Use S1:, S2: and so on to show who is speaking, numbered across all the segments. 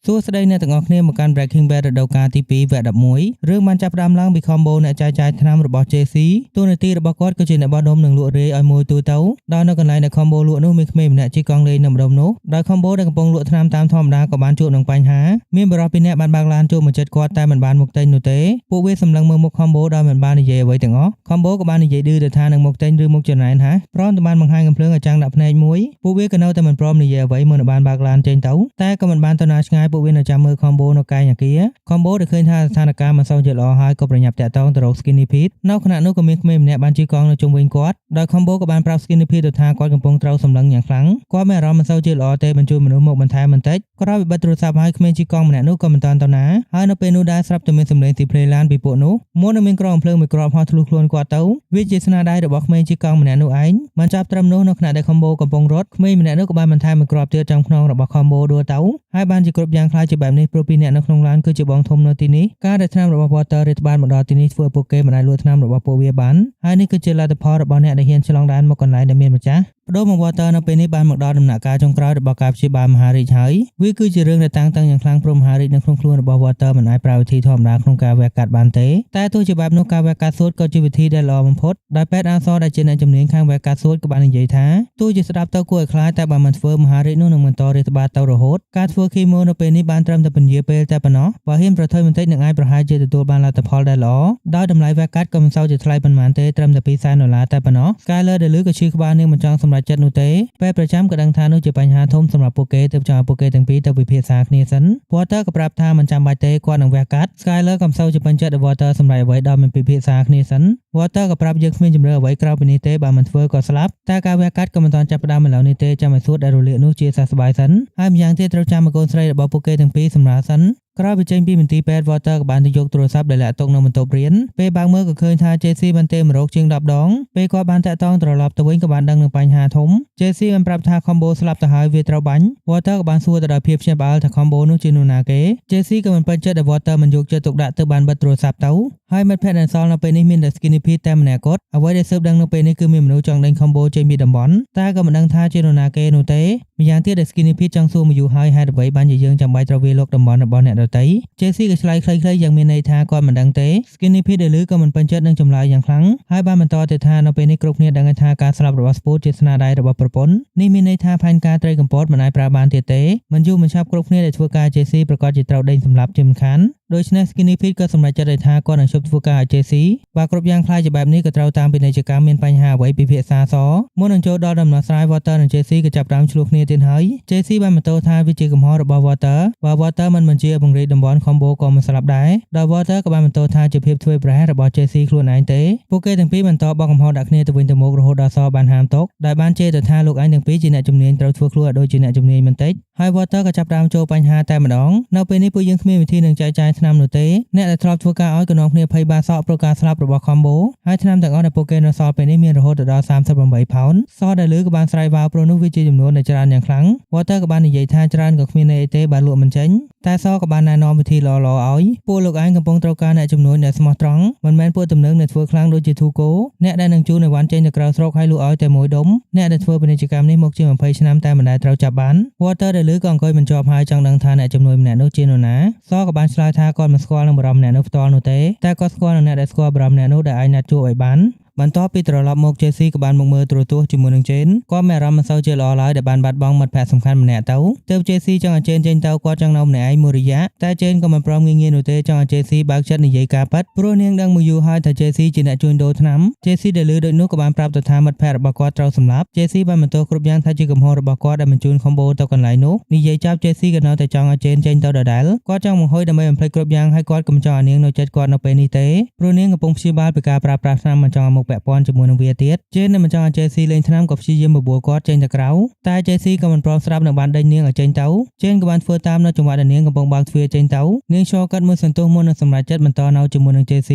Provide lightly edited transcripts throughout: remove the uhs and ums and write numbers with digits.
S1: សួស្តីអ្នកទាំងអស់គ្នាមកកាន់ Breaking Bad រដូវកាលទី2 វគ្គ 11 រឿងបានចាប់ផ្ដើមឡើងពី combo អ្នកចាយថ្នាំរបស់ JC តួនាទីរបស់គាត់គឺជាអ្នកបោះដុំនិងលក់រាយឲ្យមួយទូទៅដោយនៅកន្លែងដែល combo លក់នោះមានក្មេងម្នាក់ជិះកង់លេងនៅម្ដុំនោះដោយ combo ដែលកំពុងលក់ថ្នាំតាមធម្មតាក៏បានជួបនឹងបញ្ហាមានបរិបទពីរនាក់បានបើកឡានចូលមកជិតគាត់តែមិនបានមកទិញនោះទេពួកវាសម្លឹងមើលមុខ combo ដោយមិនបាននិយាយអ្វីទាំងអស់ combo ក៏បាននិយាយឌឺទៅថានឹងមកទិញឬមកចំណែនហាព្រមទាំងបានបង្ហាញកំភ្លើងឲ្យចាំងដាក់ភ្នែកមួយពួកវាក៏នៅតែមិនព្រមនិយាយអ្វីមុននឹងបានបើកឡានចេញទៅតែក៏មិនបានទៅណាឆ្ងាយពួកវានៅចាំមើល combo នៅកែងអគារ combo ដែលឃើញថាស្ថានភាពមិនសូវជាល្អហើយក៏ប្រញាប់តាក់ទងទៅរក Skinny Pete នៅខណៈនោះក៏មានក្មេងម្នាក់បានជិះកង់នៅជុំវិញគាត់ដោយ combo ក៏បានប្រាប់ Skinny Pete ទៅថាគាត់កំពុងត្រូវសម្លឹងយ៉ាងខ្លាំងគាត់មានអារម្មណ៍មិនសូវជាល្អទេបញ្ជូនមនុស្សមកបន្ថែមបន្តិចក្រោយពីបិទទូរស័ព្ទហើយក្មេងជិះកង់ម្នាក់នោះក៏មិនតាន់ទៅណាហើយនៅពេលនោះដែរស្រាប់តែមានសម្លេងទីភ្លេឡានពីពួកនោះមុននឹងមានក្រងភ្លើងមួយគ្រាប់ហោះធ្លុះខ្លួនគាត់ទៅវាជាស្នាដៃរបស់ក្មេងជិះកង់ម្នាក់នោះឯងមិនចាប់ត្រឹមនោះនៅខណៈដែល combo កំពុងរត់ក្មេងម្នាក់នោះក៏បានបន្ថែមមួយគ្រាប់ទៀតចំខ្នងរបស់ combo ដួលទៅហើយបានជាគ្រប់យ៉ាងខ្លាចជាបែបនេះព្រោះពីរអ្នកនៅក្នុងឡានគឺជាបងធំនៅទីនេះការដែលថ្នាំរបស់ Walter រាតត្បាតមកដល់ទីនេះធ្វើឲ្យពួកគេមិនអាចលួចថ្នាំរបស់ពួកវាបានហើយនេះគឺជាលទ្ធផលរបស់អ្នកដែលហ៊ានឆ្លងដែនមកកន្លែងដែលមានម្ចាស់បដូរមក Walter នៅពេលនេះបានមកដល់ដំណាក់កាលចុងក្រោយរបស់ការព្យាបាលមហារាជហើយវាគឺជារឿងដែលតាំងយ៉ាងខ្លាំងព្រោះមហារាជនៅក្នុងខ្លួនរបស់ Walter មិនអាចប្រើវិធីធម្មតាក្នុងការវះកាត់បានទេតែទោះជាបែបនោះការវះកាត់សួតក៏ជាវិធីដែលល្អបំផុតដោយពេទ្យអាសរដែលជាអ្នកជំនាញខាងវះកាត់សួតក៏បាននិយាយថាទោះជាស្ដាប់ទៅគួរឲ្យខ្លាចតែបើមិនធ្វើមហារាជនោះនឹងបន្តរាតត្បាតទៅរហូតការធ្វើគីម៉ូនៅពេលនេះបានត្រឹមតែពន្យាពេលតែប៉ុណ្ណោះបើហ៊ានប្រថុយបន្តិចនឹងអាចប្រហែលជាទទួលបានលទ្ធផលដែលល្អដោយតម្លៃវះកាត់ក៏មិនសូវជាថ្លៃប៉ុន្មានទេត្រឹមតែ$200,000តែប៉ុណ្ណោះ Skyler ដែលឮក៏ឈឺក្បាលនាងមិនចង់សម្រេចចិត្តនោះទេពេលប្រចាំក៏ដឹងថានោះជាបញ្ហាធំសម្រាប់ពួកគេទើបចង់ឲ្យពួកគេទាំងពីរទៅពិភាក្សាគ្នាសិន Walter ក៏ប្រាប់ថាមិនចាំបាច់ទេគាត់នឹងវះកាត់ Skyler ក៏មិនសូវជាពេញចិត្តឲ្យ Walter សម្រេចអ្វីដោយមិនពិភាក្សាគ្នាសិន Walter ក៏ប្រាប់យើងគ្មានជំរឿអ្វីក្រៅពីនេះទេបើមិនធ្វើក៏ស្លាប់តែការវះកាត់ក៏មិនទាន់ចាប់ផ្ដើមឥឡូវនេះទេចាំឲ្យសួតដែលរលាកនោះជាសះស្បើយសិនហើយម្យ៉ាងទៀតត្រូវចាំឲ្យកូនស្រីរបស់ពួកគេទាំងពីរសម្រាលសិនក្រោយពីចេញពីមន្ទីរពេទ្យ Walter ក៏បានទៅយកទូរស័ព្ទដែលលាក់ទុកនៅបន្ទប់រៀនពេលបើកមើលក៏ឃើញថា JC បានទេមករោគជាង10ដងពេលគាត់បានតាក់ទងត្រឡប់ទៅវិញក៏បានដឹងនឹងបញ្ហាធំ JC បានប្រាប់ថា combo ស្លាប់ទៅហើយវាត្រូវបាញ់ Walter ក៏បានសួរទៅដោយភាពភ្ញាក់ផ្អើលថា combo នោះជានរណាគេ JC ក៏មិនពេញចិត្តដែល Walter មិនយកចិត្តទុកដាក់ទៅបានបិទទូរស័ព្ទទៅហើយមិត្តភក្តិដែលសល់នៅពេលនេះមានតែ Skinny Pete តែម្នាក់គត់អ្វីដែលស៊ើបដឹងនៅពេលនេះគឺមានមនុស្សចង់ដេញ combo ចេញពីតំបន់តែក៏មិនដឹងថាជានរណាគេនោះទេម្យ៉ាងទៀតដែល Skinny Pete ចង់សួរមកយូរហើយហេតុអ្វីបានជាយើងចាំបាច់ត្រូវវាលោកតំបន់របស់អ្នកដទៃ JC ក៏ឆ្លើយខ្លីៗយ៉ាងមានន័យថាគាត់មិនដឹងទេ Skinny Pete ដែលឮក៏មិនពេញចិត្តនឹងចម្លើយយ៉ាងខ្លាំងហើយបានបន្តទៅថានៅពេលនេះគ្រប់គ្នាដឹងថាការស្លាប់របស់ Spoon ជាស្នាដៃរបស់ប្រពន្ធនេះមានន័យថាផែនការត្រីកំពតមិនអាចប្រើបានទៀតទេមិនយូរមិនឆាប់គ្រប់គ្នាដែលធ្វើការ JC ប្រកាសជាត្រូវដេញសម្លាប់ជាមិនខានដូច្នេះ Skinny Pete ក៏សម្រេចចិត្តថាគាត់នឹងជប់ធ្វើការឲ្យ JC បើគ្រប់យ៉ាងខ្លាចជាបែបនេះក៏ត្រូវតាមពាណិជ្ជកម្មមានបញ្ហាអ្វីពិភាក្សាសមុននឹងចូលដល់ដំណោះស្រាយ Walter និង JC ក៏ចាប់ផ្ដើមឆ្លោះគ្នាទៀតហើយ JC បានបន្តថាវាជាកំហុសរបស់ Walter បើ Walter មិនបញ្ជាបង្រីកតំបន់ combo ក៏មិនស្លាប់ដែរដោយ Walter ក៏បានបន្តថាជាភាពធ្វេសប្រហែសរបស់ JC ខ្លួនឯងទេពួកគេទាំងពីរបន្តបោះកំហុសដាក់គ្នាទៅវិញទៅមករហូតដល់សបានហាមទុកដោយបានជេរទៅថាលោកឯងទាំងពីរជាអ្នកជំនាញត្រូវធ្វើខ្លួនឲ្យដូចជាអ្នកជំនាញបន្តិចហើយ Walter ក៏ចាប់ផ្ដើមចូលបញ្ហាតែម្ដងនៅពេលនេះពួកយើងគ្មានវិធីនឹងចែកចាយថ្នាំនោះទេអ្នកដែលធ្លាប់ធ្វើការឲ្យក៏នាំគ្នាភ័យបាសក់ព្រោះការស្លាប់របស់ combo ហើយថ្នាំទាំងអស់ដែលពួកគេនៅសល់ពេលនេះមានរហូតដល់38ផោនសដែលលឺក៏បានស្រ័យវ៉ាវព្រោះនោះវាជាចំនួនដែលច្រើនយ៉ាងខ្លាំង Walter ក៏បាននិយាយថាច្រើនក៏គ្មានន័យអីទេបើលក់មិនចេញតែសក៏បានណែនាំវិធីល្អៗឲ្យពួកលោកឯងកំពុងត្រូវការអ្នកជំនួញដែលស្មោះត្រង់មិនមែនពួកទំនើងដែលធ្វើខ្លាំងដូចជា Thuko អ្នកដែលនឹងជួលនៅវ៉ាន់ចេញទៅក្រៅស្រុកហើយលក់ឲ្យតែមួយដុំអ្នកដែលធ្វើពាណិជ្ជកម្មនេះមកជា20ឆ្នាំតែមិនដែលត្រូវចាប់បាន Walter ដែលលឺក៏អង្គុយមិនជាប់ហើយចង់ដឹងថាអ្នកជំនួយម្នាក់នោះជានរណាសក៏បានឆ្លើយថាគាត់មិនស្គាល់នឹងបរិបទម្នាក់នោះផ្ទាល់នោះទេតែគាត់ស្គាល់នឹងអ្នកដែលស្គាល់បរិបទម្នាក់នោះដែលអាចណាត់ជួបឲ្យបានបន្ទាប់ពីត្រឡប់មក JC ក៏បានមកមើលទូរទស្សន៍ជាមួយនឹង Jane គាត់មានអារម្មណ៍មិនសូវជាល្អឡើយដែលបានបាត់បង់មិត្តភក្តិសំខាន់ម្នាក់ទៅទើប JC ចង់ឲ្យ Jane ចេញទៅគាត់ចង់នៅម្នាក់ឯងមួយរយៈតែ Jane ក៏មិនព្រមងាយៗនោះទេចង់ឲ្យ JC បើកចិត្តនិយាយការពិតព្រោះនាងដឹងមកយូរហើយថា JC ជាអ្នកជួញដូរថ្នាំ JC ដែលឮដូចនោះក៏បានប្រាប់ទៅថាមិត្តភក្តិរបស់គាត់ត្រូវសម្លាប់ JC បានបន្តគ្រប់យ៉ាងថាជាកំហុសរបស់គាត់ដែលបញ្ជូន combo ទៅកន្លែងនោះនិយាយចាប់ JC ក៏នៅតែចង់ឲ្យ Jane ចេញទៅដដែលគាត់ចង់បង្ហុយដើម្បីបំភ្លេចគ្រប់យ៉ាងហើយគាត់ក៏មិនចង់ឲ្យនាងនៅជិតគាត់នៅពេលនេះទេព្រោះនាងកំពុងព្យាបាលពីការប្រើប្រាស់ថ្នាំមិនចង់ឲ្យមកពាក់ព័ន្ធជាមួយនឹងទៀត Jane មិនចង់ឲ្យ JC លេងថ្នាំក៏ព្យាយាមបបួលគាត់ចេញទៅក្រៅតែ JC ក៏មិនព្រមស្ដាប់នឹងបានដេញនាងឲ្យចេញទៅ Jane ក៏បានធ្វើតាមនៅចង្វាក់ដែលនាងកំពុងបើកទ្វារចេញទៅនាងឈរកាត់មួយសន្ទុះមុននឹងសម្រេចចិត្តបន្តនៅជាមួយនឹង JC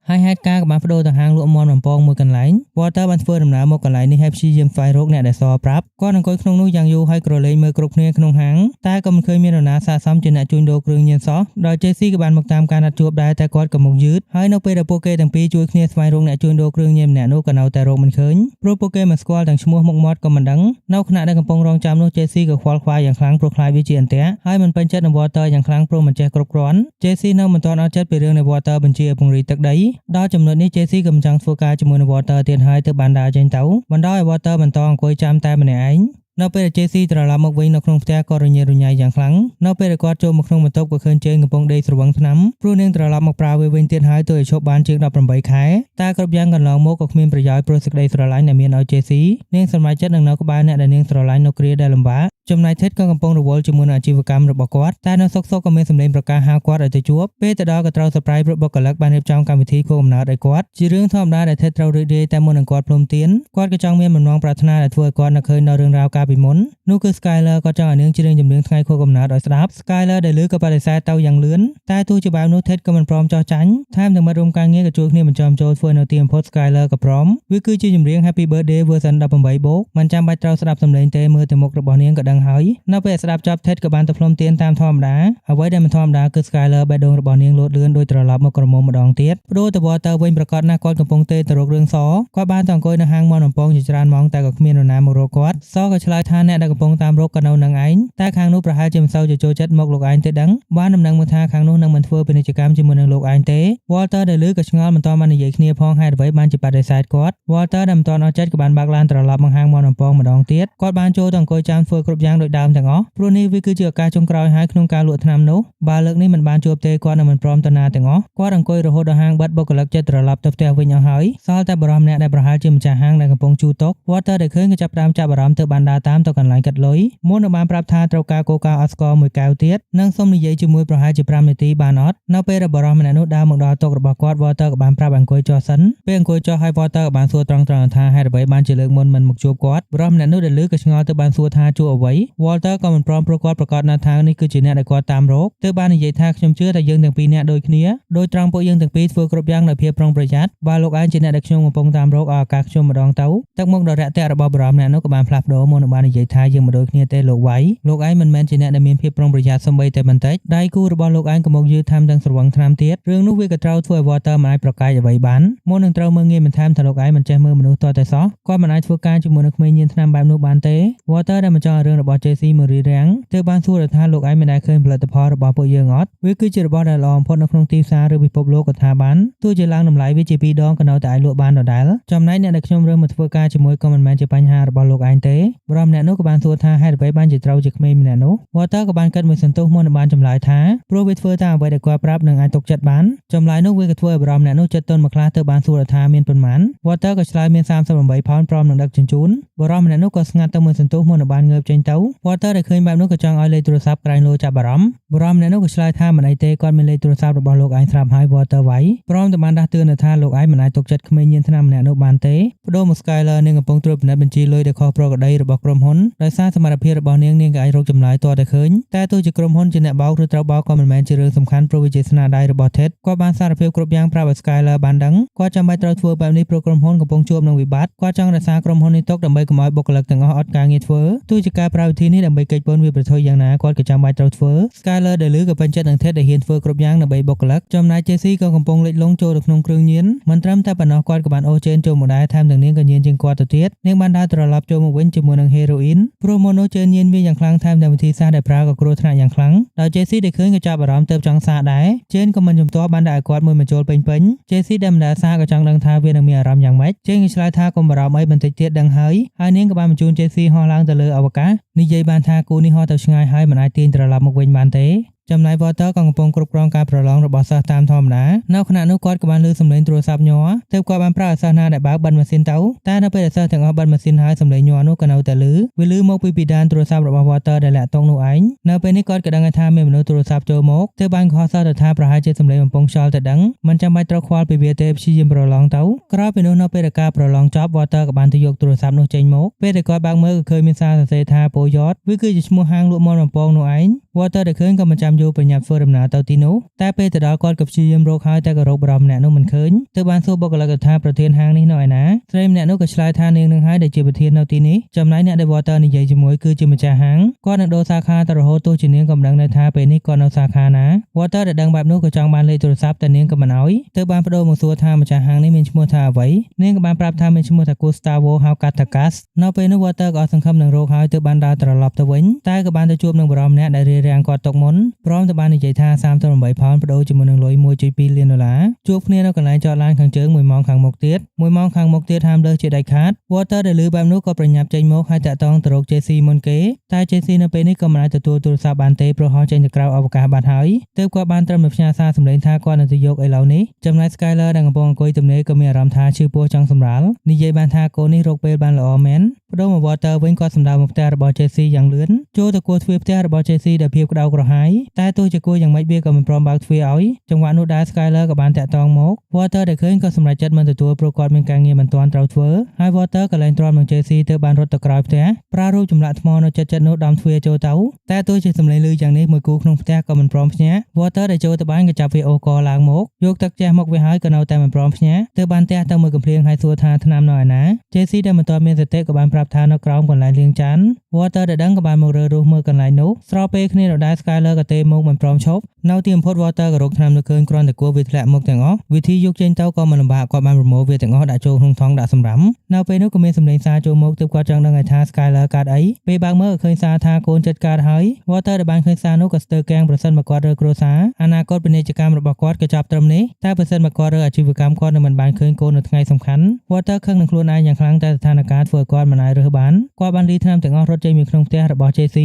S1: ហើយហេតុការណ៍ក៏បានបដូរទៅហាងលក់មាន់បំពងមួយកន្លែង Walter បានធ្វើដំណើរមកកន្លែងនេះហើយព្យាយាមស្វែងរកអ្នកដែលសល់ប្រាប់គាត់អង្គុយក្នុងនោះយ៉ាងយូរហើយក្រឡេកមើលគ្រប់គ្នាក្នុងហាងតែក៏មិនឃើញមាននរណាស័ក្តិសមជាអ្នកជួញដូរគ្រឿងញៀនសោះដោយ JC ក៏បានមកតាមការណាត់ជួបដែរតែគាត់ក៏មកយឺតហើយនៅពេលដែលពួកគេទាំងពីរជួយគ្នាស្វែងរកអ្នកជួញដូរគ្រឿងញៀនម្នាក់នោះក៏នៅតែរកមិនឃើញព្រោះពួកគេមិនស្គាល់ទាំងឈ្មោះមុខមាត់ក៏មិនដឹងនៅខណៈដែលកំពុងរងចាំនោះ JC ក៏ខ្វល់ខ្វាយយ៉ាងខ្លាំងព្រោះខ្លាចវាជាអន្ទាក់ហើយមិនពេញចិត្តនឹង Walter យ៉ាងខ្លាំងព្រោះមិនចេះគ្រប់គ្រាន់ JC នៅមិនទាន់អត់ចិត្តពីរឿងនៃ Walter បញ្ជាឲ្យពង្រីកទឹកដីដល់ចំណុចនេះ JC ក៏មិនចង់ធ្វើការជាមួយនឹង Walter ទៀតហើយទើបបានដើរចេញទៅបណ្ដោយឲ្យ Walter បន្តអង្គុយចាំតែម្នាក់ឯងនៅពេលដែល JC ត្រឡប់មកវិញនៅក្នុងផ្ទះក៏រញ៉េរញ៉ៃយ៉ាងខ្លាំងនៅពេលដែលគាត់ចូលមកក្នុងបន្ទប់ក៏ឃើញ Jane កំពុងដេកស្រវឹងថ្នាំព្រោះនាងត្រឡប់មកប្រើវាវិញទៀតហើយទោះឲ្យឈប់បានជាង18ខែតែគ្រប់យ៉ាងកន្លងមកក៏គ្មានប្រយោជន៍ព្រោះសេចក្តីស្រឡាញ់ដែលមានឲ្យ JC នាងសម្រេចចិត្តនឹងនៅក្បែរអ្នកដែលនាងស្រឡាញ់នៅគ្រាដែលលំបាកចំណែក Ted ក៏កំពុងរវល់ជាមួយនឹងអាជីវកម្មរបស់គាត់តែនៅសុកក៏មានសម្លេងប្រកាសហៅគាត់ឲ្យទៅជួបពេលទៅដល់ក៏ត្រូវ surprise ព្រោះបុគ្គលិកបានរៀបចំកម្មវិធីខួបកំណើតឲ្យគាត់ជារឿងធម្មតាដែល Ted ត្រូវរីករាយតែមុននឹងគាត់ផ្លុំទៀនគាត់ក៏ចង់មានបំណងប្រាថ្នាដែលធ្វើឲ្យគាត់នឹកឃើញដល់រឿងរ៉ាវកាលពីមុននោះគឺ Skyler ក៏ចង់ឲ្យនាងច្រៀងចម្រៀងថ្ងៃខួបកំណើតឲ្យស្ដាប់ Skyler ដែលឮក៏បដិសេធទៅយ៉ាងលឿនតែទោះជាបែបនោះ Ted ក៏មិនព្រមចោះចាញ់ថែមទាំងមិត្តរួមការងារក៏ជួយគ្នាបញ្ចុះបញ្ចូលធ្វើនៅទីបំផុត Skyler ក៏ព្រមវាគឺជាចម្រៀង Happy Birthday version 18 បូកមិនចាំបាច់ត្រូវស្ដាប់សំឡេងទេមើលទៅមុខរបស់នាងក៏ដឹងហើយនៅពេលស្ដាប់ចប់ Ted ក៏បានទៅផ្លុំទៀនតាមធម្មតាអ្វីដែលមិនធម្មតាគឺ Skyler បេះដូងរបស់នាងលោតលឿនដោយត្រឡប់មកក្រមុំម្ដងទៀតព្រោះទៅ Walter វិញប្រកាសណាស់គាត់កំពុងតែទៅរករឿងសគាត់បានទៅអង្គុយនៅហាងមាន់បំពងជាច្រើនម៉ោងតែក៏គ្មាននរណាមករកគាត់សក៏ឆ្លើយថាអ្នកដែលកំពុងតាមរកក៏នៅនឹងឯងតែខាងនោះប្រហែលជាមិនសូវចូលចិត្តមកលោកឯងទេដឹងបានដំណឹងមកថាខាងនោះនឹងមិនធ្វើពាណិជ្ជកម្មជាមួយនឹងលោកឯងទេ Walter ដែលឮក៏ឆ្ងល់មិនទាន់បាននិយាយគ្នាផងហេតុអ្វីបានជាបដិសេធគាត់ Walter ដែលមិនទាន់អស់ចិត្តក៏បានបើកឡានត្រឡប់មកហាងមាន់បំពងម្ដងទៀតគាត់បានចូលទៅអង្គុយចាំធ្វើគ្រប់យ៉ាងដោយដើមទាំងអស់ព្រោះនេះវាគឺជាឱកាសចុងក្រោយហើយក្នុងការលក់ថ្នាំនោះបើលើកនេះមិនបានជួបទេគាត់នឹងមិនព្រមទៅណាទាំងអស់គាត់អង្គុយរហូតដល់ហាងបិទបុគ្គលិកចិត្តត្រឡប់ទៅផ្ទះវិញអស់ហើយសល់តែបរិមម្នាក់ដែលប្រហែលជាម្ចាស់ហាងដែលកំពុងជូរតុ Walter ដែលឃើញក៏ចាប់អារម្មណ៍ទៅបានដើរតាមទៅកន្លែងកាត់លុយមុននឹងបានប្រាប់ថាត្រូវការកូកាអត់ស្ករមួយកែវទៀតនិងសូមនិយាយជាមួយប្រហែលជា5នាទីបានអត់នៅពេលដែលបរិមម្នាក់នោះដើរមកដល់តុរបស់គាត់ Walter ក៏បានប្រាប់អង្គុយចុះសិនពេលអង្គុយចុះហើយ Walter ក៏បានសួរត្រង់ៗថាហេតុអ្វីបានជាលើកមុនមិនមកជួបគាត់បរិមម្នាក់នោះដែលឮក៏ឆ្ងល់ទៅបានសួរថាជួបអ្វី Walter ក៏មិនព្រមព្រោះគាត់ប្រកាសណាស់ថានេះគឺជាអ្នកដែលគាត់តាមរកទើបបាននិយាយថាខ្ញុំជឿថាយើងទាំងពីរនាក់ដូចគ្នាដោយត្រង់ពួកយើងទាំងពីរធ្វើគ្រប់យ៉ាងដោយភាពប្រុងប្រយ័ត្នបើលោកឯងជាអ្នកដែលខ្ញុំកំពុងតាមរកឲ្យឱកាសខ្ញុំម្ដងទៅទឹកមុខដ៏រាក់ទាក់របស់បរិមម្នាក់នោះក៏បានផ្លាស់ប្ដូរមកនឹងបាននិយាយថាយើងមិនដូចគ្នាទេលោកវ៉ៃលោកឯងមិនមែនជាអ្នកដែលមានភាពប្រុងប្រយ័ត្នសូម្បីតែបន្តិចដៃគូរបស់លោកឯងក៏មកយឺតថែមទាំងស្រវឹងថ្នាំទៀតរឿងនោះវាក៏ត្រូវធ្វើឲ្យ Walter មិនអាចប្រកែកអ្វីបានមុននឹងត្រូវមើលងាយបន្ថែមថាលោកឯងមិនចេះមើលមនុស្សទាល់តែសោះគាត់មិនអាចធ្វើការជាមួយនឹងក្មេងញៀនថ្នាំបែបនោះបានទេ Walter ដែលមិនចង់ឲ្យរឿងរបស់ JC មករីរាំងទើបបានសួរថាលោកឯងមិនដែលឃើញផលិតផលរបស់ពួកយើងអត់វាគឺជារបស់ដែលល្អបំផុតនៅក្នុងទីផ្សារឬពិភពលោកក៏ថាបានទោះជាឡើងតម្លៃវាជា2ដងក៏នៅតែអាចលក់បានដដែលចំណែកអ្នកដែលខ្ញុំរើសមកធ្វើការជាមួយក៏មិនមែនជាបញ្ហារបស់លោកឯងទេបរិមម្នាក់នោះក៏បានសួរថាហេតុអ្វីបានជាត្រូវជាក្មេងម្នាក់នោះ Walter ក៏បានគិតមួយសន្ទុះមុននឹងបានចម្លើយថាព្រោះវាធ្វើតាមអ្វីដែលគាត់ប្រាប់នឹងអាចទុកចិត្តបានចម្លើយនោះវាក៏ធ្វើឲ្យបរិមម្នាក់នោះចិត្តទន់មកខ្លះទៅបានសួរថាមានប៉ុន្មាន Walter ក៏ឆ្លើយមាន38ផោនព្រមនឹងដឹកជញ្ជូនបរិមម្នាក់នោះក៏ស្ងាត់ទៅមួយសន្ទុះមុននឹងបានងើបចេញទៅ Walter ដែលឃើញបែបនោះក៏ចង់ឲ្យលេខទូរស័ព្ទក្រែងលោចាប់អារម្មណ៍បរិមម្នាក់នោះក៏ឆ្លើយថាមិនអីទេគាត់មានលេខទូរស័ព្ទរបស់លោកឯងស្រាប់ហើយ Walter វ៉ៃព្រមទាំងបានដាស់តឿនថាលោកឯងមិនអាចទុកចិត្តក្មេងញៀនថ្នាំម្នាក់នោះបានទេបដូរមក Skyler នាងកំពុងត្រួតពិនិត្យបញ្ជីលុយដែលខុសប្រក្រតីរបស់ក្រុមហ៊ុនដោយសារសមត្ថភាពរបស់នាងក៏អាចរកចម្លើយទាល់តែឃើញតែទោះជាក្រុមហ៊ុនជាអ្នកបោកឬត្រូវបោកក៏មិនមែនជារឿងសំខាន់ព្រោះវាជាស្នាដៃរបស់ Ted គាត់បានសារភាពគ្រប់យ៉ាងប្រាប់ឲ្យ Skyler បានដឹងគាត់ចាំបាច់ត្រូវធ្វើបែបនេះព្រោះក្រុមហ៊ុនកំពុងជួបនឹងវិបត្តិគាត់ចង់រក្សាក្រុមហ៊ុននេះទុកដើម្បីកុំឲ្យបុគ្គលិកទាំងអស់អត់ការងារធ្វើទោះជាការប្រើវិធីនេះដើម្បីកិច្ចពន្ធវាប្រថុយយ៉ាងណាគាត់ក៏ចាំបាច់ត្រូវធ្វើ Skyler ដែលឮក៏ពេញចិត្តនឹង Ted ដែលហ៊ានធ្វើគ្រប់យ៉ាងដើម្បីបុគ្គលិកចំណែក JC ក៏កំពុងលិចលង់ចូលទៅក្នុងគ្រឿងញៀនមិនត្រឹមតែប៉ុណ្ណោះគាត់ក៏បានអូសជេនចូលមកដែរថែមទាំងនាងក៏ញៀនជាងគាត់ទៅទៀតនាងបានដើរត្រឡប់ចូលមកវិញជាមួយនឹងហេរ៉ូអ៊ីនព្រោះមុននោះជឿនញៀនវាយ៉ាងខ្លាំងថែមទាំងវិធីសាស្ត្រដែលប្រើក៏គ្រោះថ្នាក់យ៉ាងខ្លាំងដោយ JC ដែលឃើញក៏ចាប់អារម្មណ៍ទៅចង់សារដែរជេនក៏មិនជំទាស់បានដាក់ឲ្យគាត់មួយបញ្ចូលពេញ JC ដែលមិនដែលសារក៏ចង់ដឹងថាវានឹងមានអារម្មណ៍យ៉ាងម៉េចជេនក៏ឆ្លើយថាកុំបារម្ភអីបន្តិចទៀតដឹងហើយនាងក៏បានបញ្ជូន JC ហោះឡើងទៅលើអវកាសនិយាយបានថាគូនេះហោះទៅឆ្ងាយហើយមិនអាចទាញត្រឡប់មកវិញបានទេចំណែក Walter ក៏កំពុងគ្រប់គ្រងការប្រឡងរបស់សិស្សតាមធម្មតានៅខណៈនោះគាត់ក៏បានឮសំឡេងទូរស័ព្ទញ័រទើបគាត់បានប្រាប់ឲ្យសិស្សណាដែលបើកបិទម៉ាស៊ីនទៅតែនៅពេលដែលសិស្សទាំងអស់បិទម៉ាស៊ីនហើយសំឡេងញ័រនោះក៏នៅតែឮវាឮមកពីដានទូរស័ព្ទរបស់ Walter ដែលលាក់តុងនោះឯងនៅពេលនេះគាត់ក៏ដឹងថាមានមនុស្សទូរស័ព្ទចូលមកទើបបានកុហកសិស្សទៅថាប្រហែលជាសំឡេងបំពង់ខ្យល់តែដឹងមិនចាំបាច់ត្រូវខ្វល់ពីវាទេព្យាយាមប្រឡងទៅក្រោយពីនោះនៅពេលដែលការប្រឡងចប់ Walter ក៏បានទៅយកទូរស័ព្ទនោះចេញមកពេលដែលគាត់បើកមើលក៏ឃើញមានសារសរសេរថាពោយ៉តវាគឺជាឈ្មោះហាងលក់មាន់បំពងនោះឯង Walter ដែលឃើញក៏មិនចាំ យកប្រញាប់ធ្វើដំណើរទៅទីនោះតែពេលទៅដល់គាត់ក៏ព្យាយាមរកហើយតែក៏រកបរិមម្នាក់នោះមិនឃើញទើបបានសួរបុគ្គលិកថាប្រធានហាងនេះនៅឯណាស្រីម្នាក់នោះក៏ឆ្លើយថានាងនឹងហើយដែលជាប្រធាននៅទីនេះចំណែកអ្នកដែល Walter និយាយជាមួយគឺជាម្ចាស់ហាងគាត់នឹងដូរសាខាទៅរហូតទោះជានាងក៏មិនដឹងដែរថាពេលនេះគាត់នៅសាខាណា Walter ដែលដឹងបែបនោះក៏ចង់បានលេខទូរស័ព្ទតែនាងក៏មិនអោយទើបបានបដូរមកសួរថាម្ចាស់ហាងនេះមានឈ្មោះថាអ្វីនាងក៏បានប្រាប់ថាមានឈ្មោះថា Gustavo ហៅកាត់ថា Gas នៅពេលនោះ Walter ក៏អត់សង្ឃឹមនឹងរកហើយទើបបានដើរត្រឡប់ទៅវិញតែក៏បានទៅជួបនឹងបរិមម្នាក់ដែលរារាំងគាត់ទុកមុនព្រមទាំងបាននិយាយថា38ផោនបដូរជាមួយនឹងលុយ 1.2 លានដុល្លារជួបគ្នានៅកន្លែងចតឡានខាងជើង1ម៉ោងខាងមុខទៀត1ម៉ោងខាងមុខទៀតហាមលើសជាដាច់ខាត Walter ដែលឮបែបនោះក៏ប្រញាប់ចេញមកហើយតាក់ទងទៅរក JC មុនគេតែ JC នៅពេលនេះក៏មិនអាចទទួលទូរស័ព្ទបានទេព្រោះហោះចេញទៅក្រៅអវកាសបាត់ហើយទើបគាត់បានត្រឹមតែផ្ញើសារសម្លេងថាគាត់នឹងទៅយកឥឡូវនេះចំណែក Skyler ដែលកំពុងអង្គុយទំនេរក៏មានអារម្មណ៍ថាឈឺពោះចង់សម្រាលនិយាយបានថាកូននេះរកពេលបានល្អមែនបដូរមក Walter វិញគាត់សម្ដៅមកផ្ទះរបស់ JC យ៉ាងលឿនចូលទៅគោះទ្វារផ្ទះរបស់ JC ដែលភាពក្តៅក្រហាយតែទោះជាគួរយ៉ាងម៉េចវាក៏មិនព្រមបើកទ្វារឲ្យចង្វាក់នោះដែរ Skyler ក៏បានតាក់ទងមក Walter ដែលឃើញក៏សម្រេចចិត្តមិនទទួលព្រោះគាត់មានការងារមិនទាន់ត្រូវធ្វើហើយ Walter ក៏លែងទ្រាំនឹង JC ទើបបានរត់ទៅក្រោយផ្ទះប្រើរូបចម្លាក់ថ្មនៅជិតៗនោះដំទ្វារចូលទៅតែទោះជាសម្លេងឮយ៉ាងនេះមួយគូក្នុងផ្ទះក៏មិនព្រមភ្ញាក់ Walter ដែលចូលទៅបានក៏ចាប់វាអូកឡើងមកយកទឹកជះមកវាហើយក៏នៅតែមិនព្រមភ្ញាក់ទើបបានទះទៅមើលកំភ្លៀងហើយសួរថាថ្នាំនៅឯណា JC ដែលមិនទាន់មានសតិក៏បានប្រាប់ថានៅក្រោមកន្លែងលាងចាន Walter ដែលដឹងក៏បានមករើសមើលកន្លែងនោះស្របពេលគ្នាដដែល Skyler ក៏ទេមកមិនព្រមឈប់នៅទីបំផុត Walter ក៏រកថ្នាំនៅឃើញគ្រាន់តែគួរវាធ្លាក់មកទាំងអស់វិធីយកចេញទៅក៏មិនលំបាកគាត់បានប្រមូលវាទាំងអស់ដាក់ចូលក្នុងថង់ដាក់សម្រាមនៅពេលនោះក៏មានសម្លេងសារចូលមកទើបគាត់ចង់ដឹងថា Skyler កាត់អីពេលបើកមើលក៏ឃើញសារថាកូនចិត្តកាត់ហើយ Walter ដែលបានឃើញសារនោះក៏ស្ទើរកាំងប្រសិនបើគាត់រើគ្រួសារអនាគតពាណិជ្ជកម្មរបស់គាត់ក៏ចាប់ត្រឹមនេះតែប្រសិនបើគាត់រើអាជីវកម្មគាត់នឹងមិនបានឃើញកូននៅថ្ងៃសំខាន់ Walter ខឹងនឹងខ្លួនឯងយ៉ាងខ្លាំងតែស្ថានភាពធ្វើឲ្យគាត់មិនអាចរើសបានគាត់បានលីថ្នាំទាំងអស់រត់ចេញពីក្នុងផ្ទះរបស់ JC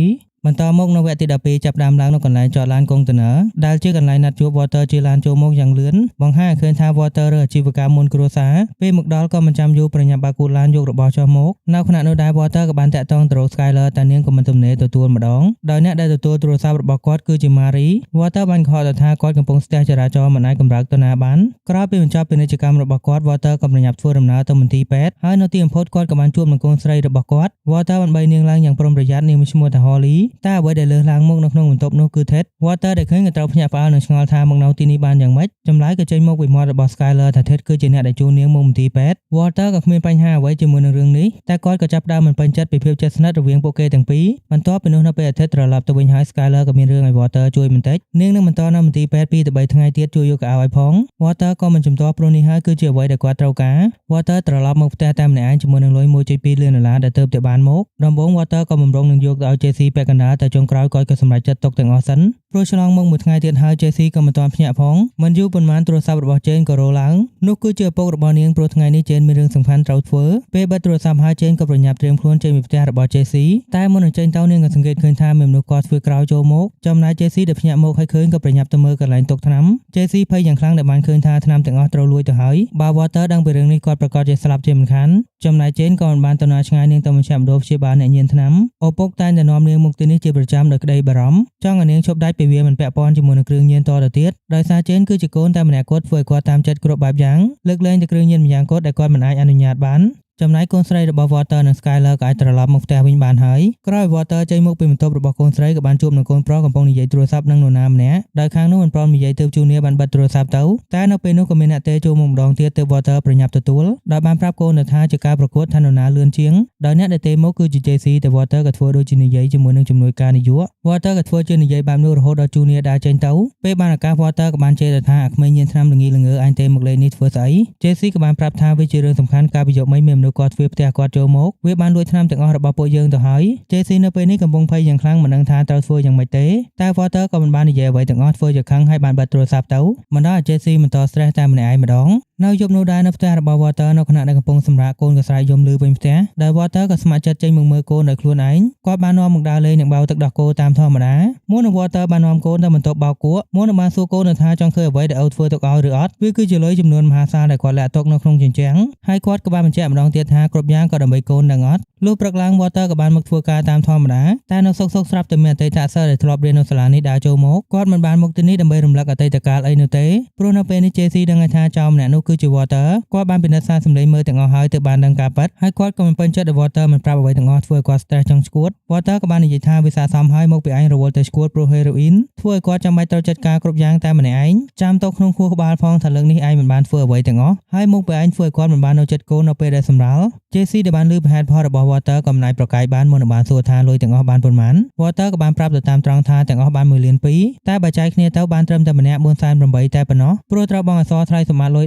S1: បន្តមកនៅវគ្គទី12ចាប់ដើមឡើងនៅកន្លែងចតឡានកុងតឺន័រដែលជាកន្លែងណាត់ជួប Walter ជាឡានចូលមកយ៉ាងលឿនបង្ហាញឲ្យឃើញថា Walter រើអាជីវកម្មមុនគ្រួសារពេលមកដល់ក៏មិនចាំយូរប្រញាប់បើកគូឡានយករបស់ចុះមកនៅខណៈនោះដែរ Walter ក៏បានតាក់ទងទៅរក Skyler តែនាងក៏មិនទំនេរទទួលម្ដងដោយអ្នកដែលទទួលទូរស័ព្ទរបស់គាត់គឺជា Marie Walter បានកុហកថាគាត់កំពុងស្ទះចរាចរណ៍មិនអាចកម្រើកទៅណាបានក្រោយពីបញ្ចប់ពាណិជ្ជកម្មរបស់គាត់ Walter ក៏ប្រញាប់ធ្វើដំណើរទៅមន្ទីរពេទ្យហើយនៅទីបំផុតគាត់ក៏បានជួបនឹងកូនស្រីរបស់គាត់ Walter បានបីនាងឡើងយ៉ាងប្រុងប្រយ័ត្ននាងមានឈ្មោះថា Holly តែអ្វីដែលលើសឡើងមកនៅក្នុងបន្ទប់នោះគឺ Ted Walter ដែលឃើញក៏ត្រូវភ្ញាក់ផ្អើលនិងឆ្ងល់ថាមកនៅទីនេះបានយ៉ាងម៉េចចម្លើយក៏ចេញមកពីមាត់របស់ Skyler ថា Ted គឺជាអ្នកដែលជួលនាងមកមន្ទីរពេទ្យ Walter ក៏គ្មានបញ្ហាអ្វីជាមួយនឹងរឿងនេះតែគាត់ក៏ចាប់ផ្ដើមមិនពេញចិត្តពីភាពជិតស្និទ្ធរវាងពួកគេទាំងពីរបន្ទាប់ពីនោះនៅពេល Ted ត្រឡប់ទៅវិញហើយ Skyler ក៏មានរឿងឲ្យ Walter ជួយបន្តិចនាងនឹងបន្តនៅមន្ទីរពេទ្យ 2 ទៅ 3 ថ្ងៃទៀតជួយយកកៅអៅឲ្យផង Walter ក៏មិនជំទាស់ព្រោះនេះហើយគឺជាអ្វីដែលគាត់ត្រូវការ Walter ត្រឡប់មកផ្ទះតែម្នាក់ឯងជាមួយនឹងលុយ 1.2 លានដុល្លារដែលទើបតែបានមកដំបូង Walter ក៏បំរុងនឹងយកទៅឲ្យ JC ពាក់កណ្ដាលតែចុងក្រោយគាត់ក៏សម្រេចចិត្តទុកទាំងអស់សិនព្រោះឆ្លងមកមួយថ្ងៃទៀតហើយ JC ក៏មិនទាន់ភ្ញាក់ផងមិនយូរប៉ុន្មានទូរស័ព្ទរបស់ Jane ក៏រោឡើងនោះគឺជាឪពុករបស់នាងព្រោះថ្ងៃនេះ Jane មានរឿងសំខាន់ត្រូវធ្វើពេលបិទទូរស័ព្ទហើយ Jane ក៏ប្រញាប់ត្រៀមខ្លួនចេញពីផ្ទះរបស់ JC តែមុននឹងចេញទៅនាងក៏សង្កេតឃើញថាមានមនុស្សគាត់ធ្វើក្រោយចូលមកចំណែក JC ដែលភ្ញាក់មកហើយឃើញក៏ប្រញាប់ទៅមើលកន្លែងទុកថ្នាំ JC ភ័យយ៉ាងខ្លាំងដែលបានឃើញថាថ្នាំទាំងអស់ត្រូវលួចទៅហើយបើ Walter ដឹងពីរឿងនេះគាត់ប្រកាសជាស្លាប់ជាមិនខានចំណែក Jane ក៏មិនបានទៅណាឆ្ងាយនាងទៅមជ្ឈមណ្ឌលព្យាបាលអ្នកញៀនថ្នាំឪពុកតែងតែនាំនាងមកទីនេះជាប្រចាំដោយក្តីបារម្ភចង់ឲ្យនាងឈប់ដាច់ពីវាមិនពាក់ព័ន្ធជាមួយនឹងគ្រឿងញៀនតទៅទៀតដោយសារ Jane គឺជាកូនតែម្នាក់គាត់ធ្វើឲ្យគាត់តាមចិត្តគ្រប់បែបយ៉ាងលើកលែងតែគ្រឿងញៀនម្យ៉ាងគាត់ដែលគាត់មិនអាចអនុញ្ញាតបានចំណែកកូនស្រីរបស់ Walter និង Skyler ក៏អាចត្រឡប់មកផ្ទះវិញបានហើយក្រោយ Walter ចេញមកពីបន្ទប់របស់កូនស្រីក៏បានជួបនឹងកូនប្រុសកំពុងនិយាយទូរស័ព្ទនឹងនរណាម្នាក់ដោយខាងនោះមិនព្រមនិយាយទើប Junior បានបិទទូរស័ព្ទទៅតែនៅពេលនោះក៏មានអ្នកទេចូលមកម្ដងទៀតទើប Walter ប្រញាប់ទទួលដោយបានប្រាប់កូនថាជាការប្រកួតថានរណាលឿនជាងដោយអ្នកដែលទេមកគឺជា JC តែ Walter ក៏ធ្វើដូចជានិយាយជាមួយនឹងជំនួយការនយោបាយ Walter ក៏ធ្វើជានិយាយបែបនោះរហូតដល់ Junior ដើរចេញទៅពេលបានឱកាស Walter ក៏បានជេរថាអាក្មេងញៀនថ្នាំល្ងីល្ងើអញទេមកលេងនេះធ្វើស្អី JC ក៏បានប្រាប់ថាវាជារឿងសំខាន់ការពីយកមិញមានមនុស្សគាត់ធ្វើផ្ទះគាត់ចូលមកវាបានលួចថ្នាំទាំងអស់របស់ពួកយើងទៅហើយ JC នៅពេលនេះកំពុងភ័យយ៉ាងខ្លាំងមិនដឹងថាត្រូវធ្វើយ៉ាងម៉េចទេតែ Walter ក៏មិនបាននិយាយអ្វីទាំងអស់ធ្វើជាខឹងហើយបានបិទទូរស័ព្ទទៅបណ្ដាលឲ្យ JC បន្ត stress តែម្នាក់ឯងម្ដងនៅយប់នោះដែរនៅផ្ទះរបស់ Walter នៅខណៈដែលកំពុងសម្រាកកូនក៏ស្រែកយំឮពេញផ្ទះដែល Walter ក៏ស្ម័គ្រចិត្តចេញមកមើលកូនដោយខ្លួនឯងគាត់បាននាំមកដើរលេងនិងបោទឹកដោះគោតាមធម្មតាមុននឹង Walter បាននាំកូនទៅបន្ទប់បោកគក់មុននឹងបានសួរកូនថាចង់ធ្វើអ្វីដែលអូនធ្វើទុកឲ្យឬអត់វាគឺជាលុយចំនួនមហាសាលដែលគាត់លាក់ទុកនៅក្នុងជញ្ជាំងហើយគាត់ក៏បានបញ្ជាក់ម្ដង ទៀតថាគ្រប់យ៉ាងក៏ដើម្បីកូនដឹងអត់លុះព្រឹកឡើង Walter ក៏បានមកធ្វើការតាមធម្មតាតែនៅសុកស្រាប់តែមានអតីតសិស្សដែលធ្លាប់រៀននៅសាលានេះដើរចូលមកគាត់មិនបានមកទីនេះដើម្បីរំលឹកអតីតកាលអីនោះទេព្រោះនៅពេលនេះ JC ដឹងថាចៅម្នាក់នោះគឺជា Walter គាត់បានពិនិត្យសារសម្លេងមើលទាំងអស់ហើយទើបបានដឹងការពិតហើយគាត់ក៏មិនពេញចិត្តដែល Walter មិនប្រាប់អ្វីទាំងអស់ធ្វើឲ្យគាត់ stress ចង់ឈួត Walter ក៏បាននិយាយថាវាស័ក្តិសមហើយមកពីឯងរវល់តែឈួតព្រោះ heroin ធ្វើឲ្យគាត់ចាំបាច់ត្រូវចាត់ការគ្រប់យ៉ាងតែម្នាក់ឯងចាំទៅក្នុងខួរក្បាលផងថាលើកនេះឯងមិនបានធ្វើអ្វីទាំងអស់ហើយមកពីឯងធ្វើឲ្យគាត់មិនបាននៅចិត្តកូននៅពេលដែលសម្រាល JC ដែលបានឮពីហេតុផលរបស់ Walter ក៏មិនអាចប្រកែកបានមុននឹងបានសួរថាលុយទាំងអស់បានប៉ុន្មាន Walter ក៏បានប្រាប់ទៅតាមត្រង់ថាទាំងអស់បាន1.2 លានតែបើចែកគ្នាទៅបានត្រឹមតែម្នាក់ 480,000 តែប៉ុណ្ណោះព្រោះត្រូវបង់អសរថ្លៃសម្បត្តិលុយ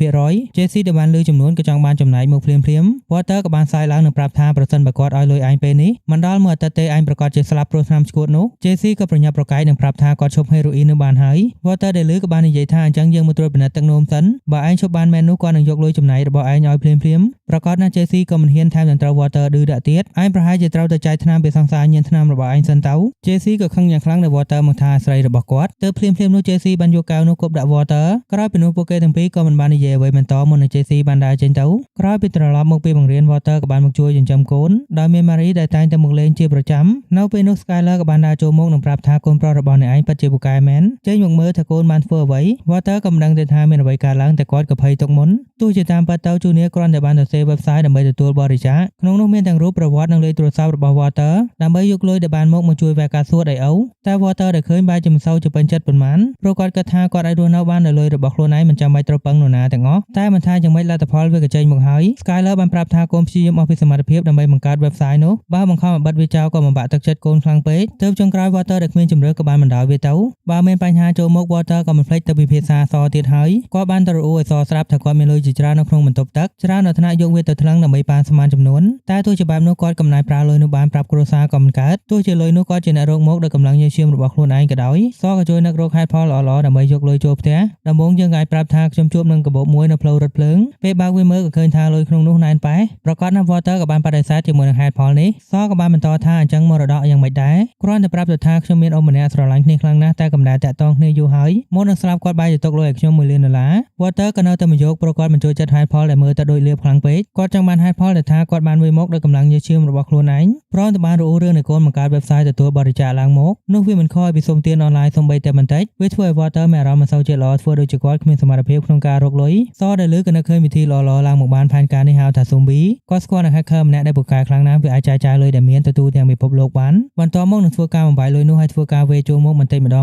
S1: 17% JC ដែលបានឮចំនួនក៏ចង់បានចំណាយមកភ្លាមៗ Walter ក៏បានសាយឡើងនឹងប្រាប់ថាប្រសិនបើគាត់ឲ្យលុយឯងពេលនេះមិនដល់មួយអាទិត្យទេឯងប្រកាសជាស្លាប់ព្រោះថ្នាំឈួតនោះ JC ក៏ប្រញាប់ប្រកែកនឹងប្រាប់ថាគាត់ឈប់ heroin នឹងបានហើយ Walter ដែលឮក៏បាននិយាយថាអញ្ចឹងយើងមកត្រួតពិនិត្យទឹកនោមសិនបើឯងឈប់បានមែននោះគាត់នឹងយកលុយចំណាយរបស់ឯងឲ្យភ្លាមៗប្រកាសណា JC ក៏មិនហ៊ានថែមទាំងត្រូវ Walter ឌឺដាក់ទៀតឯងប្រហែលជាត្រូវទៅចាយថ្នាំពីសង្សារញៀនថ្នាំរបស់ឯងសិនទៅ JC ក៏ខឹងយ៉ាងខ្លាំងដែល Walter មកថាអាស្រ័យរបស់គាត់ទើបភ្លាមៗនោះ JC បានយកកៅនោះគប់ដាក់ Walter ក្រោយពីនោះពួកគេទាំងពីរក៏មិនបាននិយាយអ្វីបន្តមុននឹង JC បានដើរចេញទៅក្រោយពីត្រឡប់មកពីបង្រៀន Walter ក៏បានមកជួយចិញ្ចឹមកូនដោយមាន Marie ដែលតែងតែមកលេងជាប្រចាំនៅពេលនោះ Skyler ក៏បានដើរចូលមកនិងប្រាប់ថាកូនប្រុសរបស់អ្នកឯងពិតជាពូកែមែនចេញមកមើលថាកូនបានធ្វើអ្វី Walter ក៏មិនដឹងទេថាមានអ្វីកើតឡើងតែគាត់ក៏ភ័យទុកមុនទោះជាតាមពិតទៅ Junior គ្រាន់តែបានទៅសេ website ដើម្បីទទួលបរិច្ចាគក្នុងនោះមានទាំងរូបប្រវត្តិនិងលេខទូរស័ព្ទរបស់ Walter ដើម្បីយកលុយដែលបានមកជួយវ៉ាការសួតឲ្យអូតែ Walter ដែលឃើញបែរជាមិនសូវជាពេញចិត្តប៉ុន្មានព្រោះគាត់គិតថាគាត់អាចរស់នៅបានដោយលុយរបស់ខ្លួនឯងមិនចាំបាច់ត្រូវពឹងនរណាទាំងអស់តែមិនថាយ៉ាងម៉េចលទ្ធផលវាក៏ចេញមកហើយ Skyler បានប្រាប់ថាកូនព្យាយាមអស់ពីសមត្ថភាពដើម្បីបង្កើត website នោះបើបង្ខំឲ្យបិទវាចោលក៏មិនបាក់ទឹកចិត្តកូនខ្លាំងពេកទើបចុងក្រោយ Walter ដែលគ្មានជំរឿក៏បានបណ្ដោយវាទៅបើមានបញ្ហាចូលមក Walter ក៏មិនភ្លេចទៅពិភាក្សាសទៀតហើយគាត់បានទៅរអ៊ូឲ្យសស្រាប់ថាគាត់មានលុយជាច្រើននៅក្នុងបន្ទប់ទឹកច្រើនដល់ថ្នាក់យកវាទៅថ្លឹងដើម្បីប៉ានស្មានចំនួនតែទោះជាបែបនោះគាត់កំណាយប្រើលុយនោះបានប្រាប់គ្រួសារក៏មិនកើតទោះជាលុយនោះគាត់ជាអ្នករកមកដោយកម្លាំងញើសឈាមរបស់ខ្លួនឯងក៏ដោយសក៏ជួយនឹករកហេតុផលល្អៗដើម្បីយកលុយចូលផ្ទះដំបូងយើងអាចប្រាប់ថាខ្ញុំជួបនឹងកាបូបមួយនៅផ្លូវរថភ្លើងពេលបើកវាមើលក៏ឃើញថាលុយក្នុងនោះណែនប៉ែប្រកាសណា Walter ក៏បានបដិសេធជាមួយនឹងហេតុផលនេះសក៏បានបន្តថាអញ្ចឹងមរតកយ៉ាងម៉េចដែរគ្រាន់តែប្រាប់ទៅថាខ្ញុំមានអូនម្នាក់ស្រឡាញ់គ្នាខ្លាំងណាស់តែកំដៅតាក់ទងគ្នាយូរហើយមុននឹងស្លាប់គាត់បែរជាទុកលុយឲ្យខ្ញុំ$1 លាន Walter ក៏នៅតែមិនយកព្រោះគាត់មិនចូលចិត្តហេតុផលដែលមើលទៅដូចលៀបខ្លាំងពេកគាត់ចង់បានហេតុផលដែលថាគាត់បានវាមកដោយកម្លាំងញើសឈាមរបស់ខ្លួនឯងព្រមទាំងបានរអ៊ូរឿងនៃកូនបង្កើត website ទទួលបរិច្ចាគឡើងមកនោះវាមិនខុសឲ្យពីសុំទានអនឡាញសូម្បីតែបន្តិចវាធ្វើឲ្យ Walter មានអារម្មណ៍មិនសូវជាល្អធ្វើដូចជាគាត់គ្មានសមត្ថភាពក្នុងការរកលុយសដែលលើក៏នៅឃើញវិធីល្អៗឡើងមកបានផែនការនេះហៅថា Zombie គាត់ស្គាល់នឹង hacker ម្នាក់ដែលពូកែខ្លាំងណាស់វាអាចចាយលុយដែលមានទៅទូទាំងពិភពលោកបានបន្ទាប់មកនឹងធ្វើការបំបាយលុយនោះឲ្យធ្វើការវេចូលមកបន្តិចម្ដ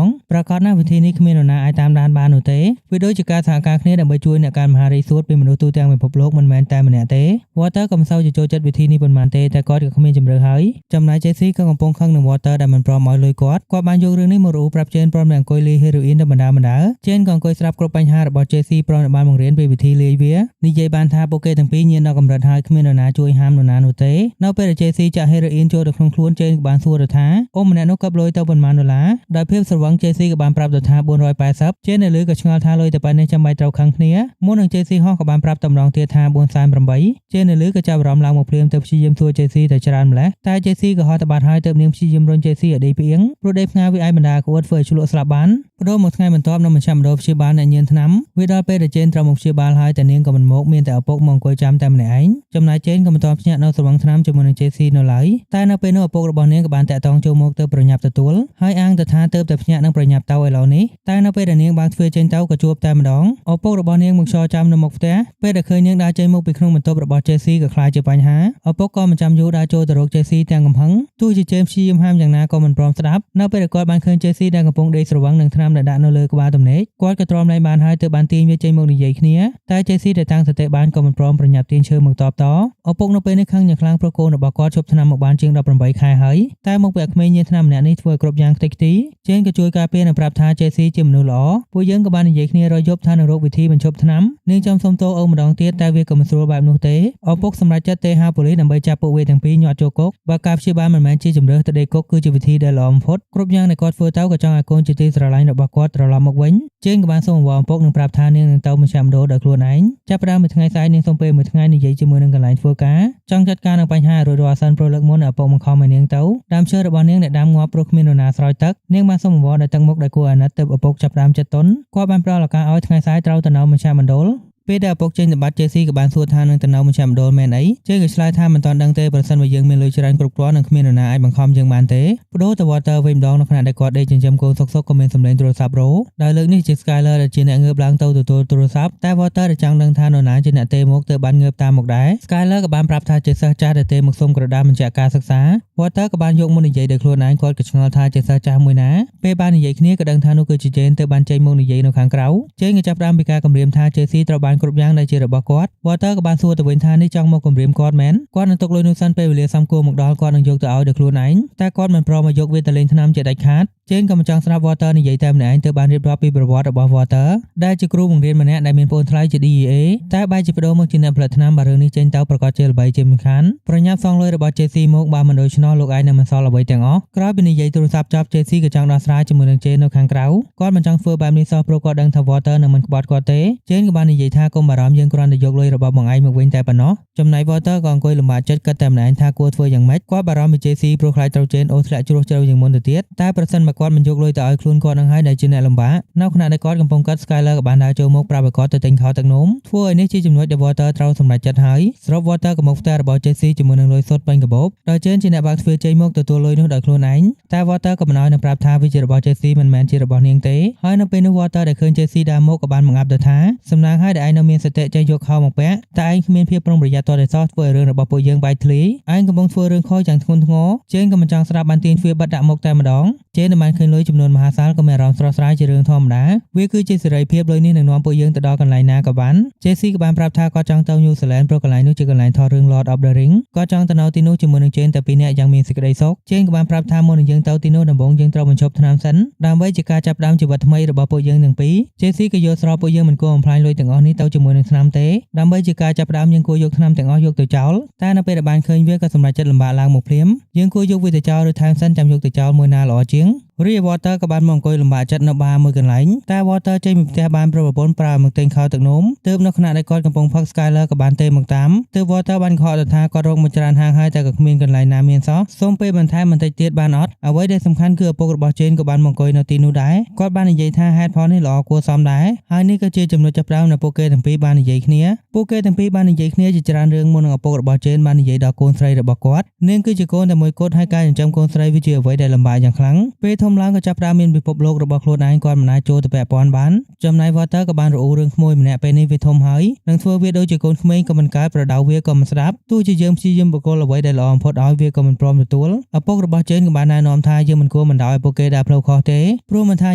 S1: ងប្រកាសណាវិធីនេះគ្មាននរណាអាចតាមដានបាននោះទេវាដូចជាការសហការគ្នាដើម្បីជួយអ្នកការមហារីកសួតពីមនុស្សទូទាំងពិភពលោកមិនមែនតែម្នាក់ទេ Walter ក៏មិនសូវចូលចិត្តវិធីនេះប៉ុន្មានទេតែគាត់ក៏គ្មានជំរឿហើយចំណែក JC ក៏កំពុងខឹងនឹង Walter ដែលមិនព្រមឲ្យលុយគាត់បានយករឿងនេះមករੂប្រាប់ Jane ព្រមទាំងអង្គុយលាយ heroin ទៅបណ្ដា Jane ក៏អង្គុយស្ដាប់គ្រប់បញ្ហារបស់ JC ព្រមទាំងបានបង្រៀនពីវិធីលាយវានិយាយបានថាពួកគេទាំងពីរញៀនដល់កម្រិតហើយគ្មាននរណាជួយហាមនរណានោះទេនៅពេលដែល JC ចាក់ heroin ចូលទៅក្នុងខ្លួន Jane ក៏បានសួរទៅថាអូម្នាក់នោះកឹបលុយទៅប៉ុន្មានដុល្លារដោយភាពស្រវឹង JC ក៏បានប្រាប់ទៅថា480 Jane នៅលើក៏ឆ្ងល់ថាលុយតែប៉ុណ្ណេះចាំបាច់ត្រូវខឹងគ្នាមុននឹង JC ហោះក៏បានប្រាប់តម្រងទៀតថា438 Jane នៅលើក៏ចាប់អារម្មណ៍ឡើងមកព្រាមទៅព្យាយាមសួរ JC ទៅច្រើនម្ល៉េះតែ JC ក៏ហត់ទៅបាត់ហើយទើបនាងព្យាយាមរុញ JC ឲ្យដេកផ្អៀងព្រោះដេកផ្ងាវាអាចបណ្ដាលក្អួតធ្វើឲ្យឆ្លក់ស្លាប់បានបដូរមកថ្ងៃបន្ទាប់នៅមជ្ឈមណ្ឌលព្យាបាលអ្នកញៀនថ្នាំវាដល់ពេលដែល Jane ត្រូវមកព្យាបាលហើយតែនាងក៏មិនមកមានតែឪពុកមកអង្គុយចាំតែម្នាក់ឯងចំណែក Jane ក៏មិនទាន់ភ្ញាក់នៅស្រវឹងថ្នាំជាមួយនឹង JC នៅឡើយតែនៅពេលនោះឪពុករបស់នាងក៏បានតាក់ទងចូលមកទៅប្រញាប់ទទួលហើយអាងទៅថាទើបតែភ្ញាក់នឹងប្រញាប់ទៅឥឡូវនេះតែនៅពេលដែលនាងបានធ្វើចេញទៅក៏ជួបតែម្ដងឪពុករបស់នាងមកឈរចាំនៅមុខផ្ទះពេលដែលឃើញនាងដើរចេញមកពីក្នុងបន្ទប់របស់ JC ក៏ខ្លាចជាបញ្ហាឪពុកក៏មិនចាំយូរដើរចូលទៅរក JC ទាំងកំហឹងទោះជា James ព្យាយាមហាមយ៉ាងណាក៏មិនព្រមស្ដាប់នៅពេលដែលគាត់បានឃើញ JC ដែលកំពុងដេកស្រវឹងនឹងថ្នាំដែលដាក់នៅលើក្បាលទំនេរគាត់ក៏ទ្រាំលែងបានហើយទើបបានទាញវាចេញមកនិយាយគ្នាតែ JC ដែលតាំងសតិបានក៏មិនព្រមប្រញាប់ទាញឈើមកតបតឪពុកនៅពេលនេះខឹងយ៉ាងខ្លាំងព្រោះកូនរបស់គាត់ឈប់ថ្នាំមកបានជាង18ខែហើយតែមកពេលក្មេងញៀនថ្នាំម្នាក់នេះធ្វើគ្រប់យ៉ាងខ្ទេចខ្ទី Jane ក៏ជួយការពារនិងប្រាប់ថា JC ជាមនុស្សល្អពួកយើងក៏បាននិយាយគ្នារយប់ថានឹងរកវិធីបញ្ឈប់ថ្នាំនាងចាំសុំទោសអូម្ដងទៀតតែវាក៏មិនស្រួលបែបនោះទេឪពុកសម្រេចចិត្តទេហៅប៉ូលីសដើម្បីចាប់ពួកវាទាំងពីរញាត់ចូលគុកបើការព្យាបាលមិនមែនជាជំរឿទៅដេកគុកគឺជាវិធីដែលល្អបំផុតគ្រប់យ៉ាងដែលគាត់ធ្វើទៅក៏ចង់ឲ្យកូនជាទីស្រឡាញ់របស់គាត់ត្រឡប់មកវិញ Jane ក៏បានសូមអង្វរឪពុកនិងប្រាប់ថានាងនឹងទៅមជ្ឈមណ្ឌលដោយខ្លួនឯងចាប់ផ្ដើមមួយថ្ងៃស្អែកនាងសូមពេលមួយថ្ងៃនិយាយជាមួយនឹងកន្លែងធ្វើការចង់ចាត់ការនឹងបញ្ហារួចរាល់សិនព្រោះលើកមុនឪពុកបង្ខំឲ្យនាងទៅដើមឈើរបស់នាងដែលដាំងាប់ព្រោះគ្មាននរណាស្រោចទឹកនាងបានសូមអង្វរដោយទឹកមុខដែលគួរអាណិតទើបឪពុកចាប់ផ្ដើមចិត្តទន់គាត់បានផ្ដល់ឱកាសឲ្យថ្ងៃស្អែកត្រូវទៅនៅមជ្ឈមណ្ឌល ពេលដែលឪពុកចេញទៅបាត់ JC ក៏បានសួរថានឹងទៅនៅមជ្ឈមណ្ឌលមែនអី Jane ក៏ឆ្លើយថាមិនទាន់ដឹងទេប្រសិនបើយើងមានលុយច្រើនគ្រប់គ្រាន់នឹងគ្មាននរណាអាចបង្ខំយើងបានទេបដូរទៅ Walter វិញម្ដងនៅខណៈដែលគាត់ដេកចិញ្ចឹមកូនសុកក៏មានសម្លេងទូរស័ព្ទរោដោយលើកនេះជា Skyler ដែលជាអ្នកងើបឡើងទៅទទួលទូរស័ព្ទតែ Walter ដែលចង់ដឹងថានរណាជាអ្នកទេមកទៅបានងើបតាមមកដែរ Skyler ក៏បានប្រាប់ថាជាសិស្សចាស់ដែលទេមកសុំក្រដាសបញ្ជាក់ការសិក្សា Walter ក៏បានយកមុននិយាយដោយខ្លួនឯងគាត់ក៏ឆ្ងល់ថាជាសិស្សចាស់មួយណាពេលបាននិយាយគ្នាក៏ដឹងថានោះគឺជា Jane ទៅបានចេញមកនិយាយនៅខាងក្រៅ Jane ក៏ចាប់ផ្ដើមពីការគំរាមថា JC ត្រូវបានគ្រប់យ៉ាងដែលជារបស់គាត់ Walter ក៏បានសួរទៅវិញថានេះចង់មកគំរាមគាត់មែនគាត់នឹងទុកលុយនោះសិនពេលវេលាសមគួរមកដល់គាត់នឹងយកទៅឲ្យដោយខ្លួនឯងតែគាត់មិនព្រមមកយកវាទៅលេងថ្នាំជាដាច់ខាត Jane ក៏មិនចង់ស្ដាប់ Walter និយាយតែម្នាក់ឯងទៅបានរៀបរាប់ពីប្រវត្តិរបស់ Walter ដែលជាគ្រូបង្រៀនម្នាក់ដែលមានប្អូនថ្លៃជា DEA តែបែរជាបដូរមកជាអ្នកផលិតថ្នាំបើរឿងនេះចេញទៅប្រកាសជាល្បីជាមិនខានប្រញាប់សងលុយរបស់ JC មកបើមិនដូច្នោះលោកឯងនឹងមិនសល់អ្វីទាំងអស់ក្រោយពីនិយាយទូរស័ព្ទចប់ JC ក៏ចង់ដោះស្រាយជាមួយនឹង Jane នៅខាងក្រៅគាត់មិនចង់ធ្វើបែបនេះសោះព្រោះគាត់ដឹងថា Walter នឹងមិនក្បត់គាត់ទេ Jane ក៏បាននិយាយថាកុំបារម្ភយើងគ្រាន់តែយកលុយរបស់បងឯងមកវិញតែប៉ុណ្ណោះចំណែក Walter ក៏អង្គុយលំបាកចិត្តគិតតែម្នាក់ឯងថាគួរធ្វើយ៉ាងម៉េចគាត់បារម្ភពី JC ព្រោះខ្លាចត្រូវ Jane អូសធ្លាក់ជ្រោះជ្រៅជាងមុនទៅទៀតតែប្រសិនបើគាត់មិនយកលុយទៅឲ្យខ្លួនគាត់នឹងហើយដែលជាអ្នកលំបាកនៅខណៈដែលគាត់កំពុងកាត់ Skyler ក៏បានដើរចូលមកប្រាប់ឲ្យគាត់ទៅទិញខោទឹកនោមធ្វើឲ្យនេះជាចំណុចដែល Walter ត្រូវសម្រេចចិត្តហើយស្រប Walter ក៏មកផ្ទះរបស់ JC ជាមួយនឹងលុយសុទ្ធពេញកាបូបដោយ Jane ជាអ្នកបើកទ្វារចេញមកទទួលលុយនោះដោយខ្លួនឯងតែ Walter ក៏មិនឲ្យនឹងប្រាប់ថាវាជារបស់ JC មិនមែនជារបស់នាងទេហើយនៅពេលនោះ Walter ដែលឃើញ JC ដើរមកក៏បានបង្អាប់ទៅថាសំណាងហើយដែលឯងនៅមានសតិចេះយកខោមកពាក់តែឯងគ្មានភាពប្រុងប្រយ័ត្នទាល់តែសោះធ្វើឲ្យរឿងរបស់ពួកយើងបែកធ្លាយឯងកំពុងធ្វើរឿងខុសយ៉ាងធ្ងន់ធ្ងរ Jane ក៏មិនចង់ស្ដាប់បានទាញទ្វារបិទដាក់មុខតែម្ដង Jane បានឃើញលុយចំនួនមហាសាលក៏មានអារម្មណ៍ស្រស់ស្រាយជារឿងធម្មតាវាគឺជាសេរីភាពលុយនេះនឹងនាំពួកយើងទៅដល់កន្លែងណាក៏បាន JC ក៏បានប្រាប់ថាគាត់ចង់ទៅ New Zealand ព្រោះកន្លែងនោះជាកន្លែងថតរឿង Lord of the Ring គាត់ចង់ទៅនៅទីនោះជាមួយនឹង Jane តែពីរនាក់យ៉ាងមានសេចក្តីសុខ Jane ក៏បានប្រាប់ថាមុននឹងយើងទៅទីនោះដំបូងយើងត្រូវបញ្ឈប់ថ្នាំសិនដើម្បីជាការចាប់ផ្ដើមជីវិតថ្មីរបស់ពួកយើងទាំងពីរ JC ក៏យល់ស្របពួកយើងមិនគួរបំផ្លាញលុយទាំងអស់នេះទៅជាមួយនឹងថ្នាំទេដើម្បីជាការចាប់ផ្ដើមយើងគួរយកថ្នាំទាំងអស់យកទៅចោលតែនៅពេលដែលបានឃើញវាក៏សម្រេចចិត្តលំបាកឡើងមកភ្លាមយើងគួរយកវាទៅចោលឬថែមសិនចាំយកទៅចោលមួយណាល្អជាងរី Walter ក៏បានមកអង្គុយលំបាកចិត្តនៅបារមួយកន្លែងតែ Walter ចេញពីផ្ទះបានប្រពន្ធប្រើមកទិញខោទឹកនោមទើបនៅខណៈដែលគាត់កំពុងផឹក Skyler ក៏បានទេមកតាមទើប Walter បានកុហកទៅថាគាត់រកមកច្រើនហាងហើយតែក៏គ្មានកន្លែងណាមានសោះសូមពេលបន្ថែមបន្តិចទៀតបានអត់អ្វីដែលសំខាន់គឺឪពុករបស់ Jane ក៏បានមកអង្គុយនៅទីនោះដែរគាត់បាននិយាយថាហេតុផលនេះល្អគួរសមដែរហើយនេះក៏ជាចំណុចចាប់ផ្ដើមដែលពួកគេទាំងពីរបាននិយាយគ្នាពួកគេទាំងពីរបាននិយាយគ្នាជាច្រើនរឿងមុននឹងឪពុករបស់ Jane បាននិយាយដល់កូនស្រីរបស់គាត់នាងគឺជាកូនតែមួយគត់ហើយការចិញ្ចឹមកូនស្រីវាជាអ្វីដែលលំបាកយ៉ាងខ្លាំងពេលធំឡើងក៏ចាប់ផ្ដើមមានពិភពលោករបស់ខ្លួនឯងគាត់មិនអាចចូលទៅពាក់ព័ន្ធបានចំណែក Walter ក៏បានរអ៊ូរឿងក្មួយម្នាក់ពេលនេះវាធំហើយនឹងធ្វើវាដូចជាកូនក្មេងក៏មិនកើតប្រដៅវាក៏មិនស្ដាប់ទោះជាយើងព្យាយាមបកគលអ្វីដែលល្អបំផុតឲ្យវាក៏មិនព្រមទទួលឪពុករបស់ Jane ក៏បានណែនាំថាយើងមិនគួរបណ្ដោយឲ្យពួកគេដើរផ្លូវខុសទេព្រោះមិនថា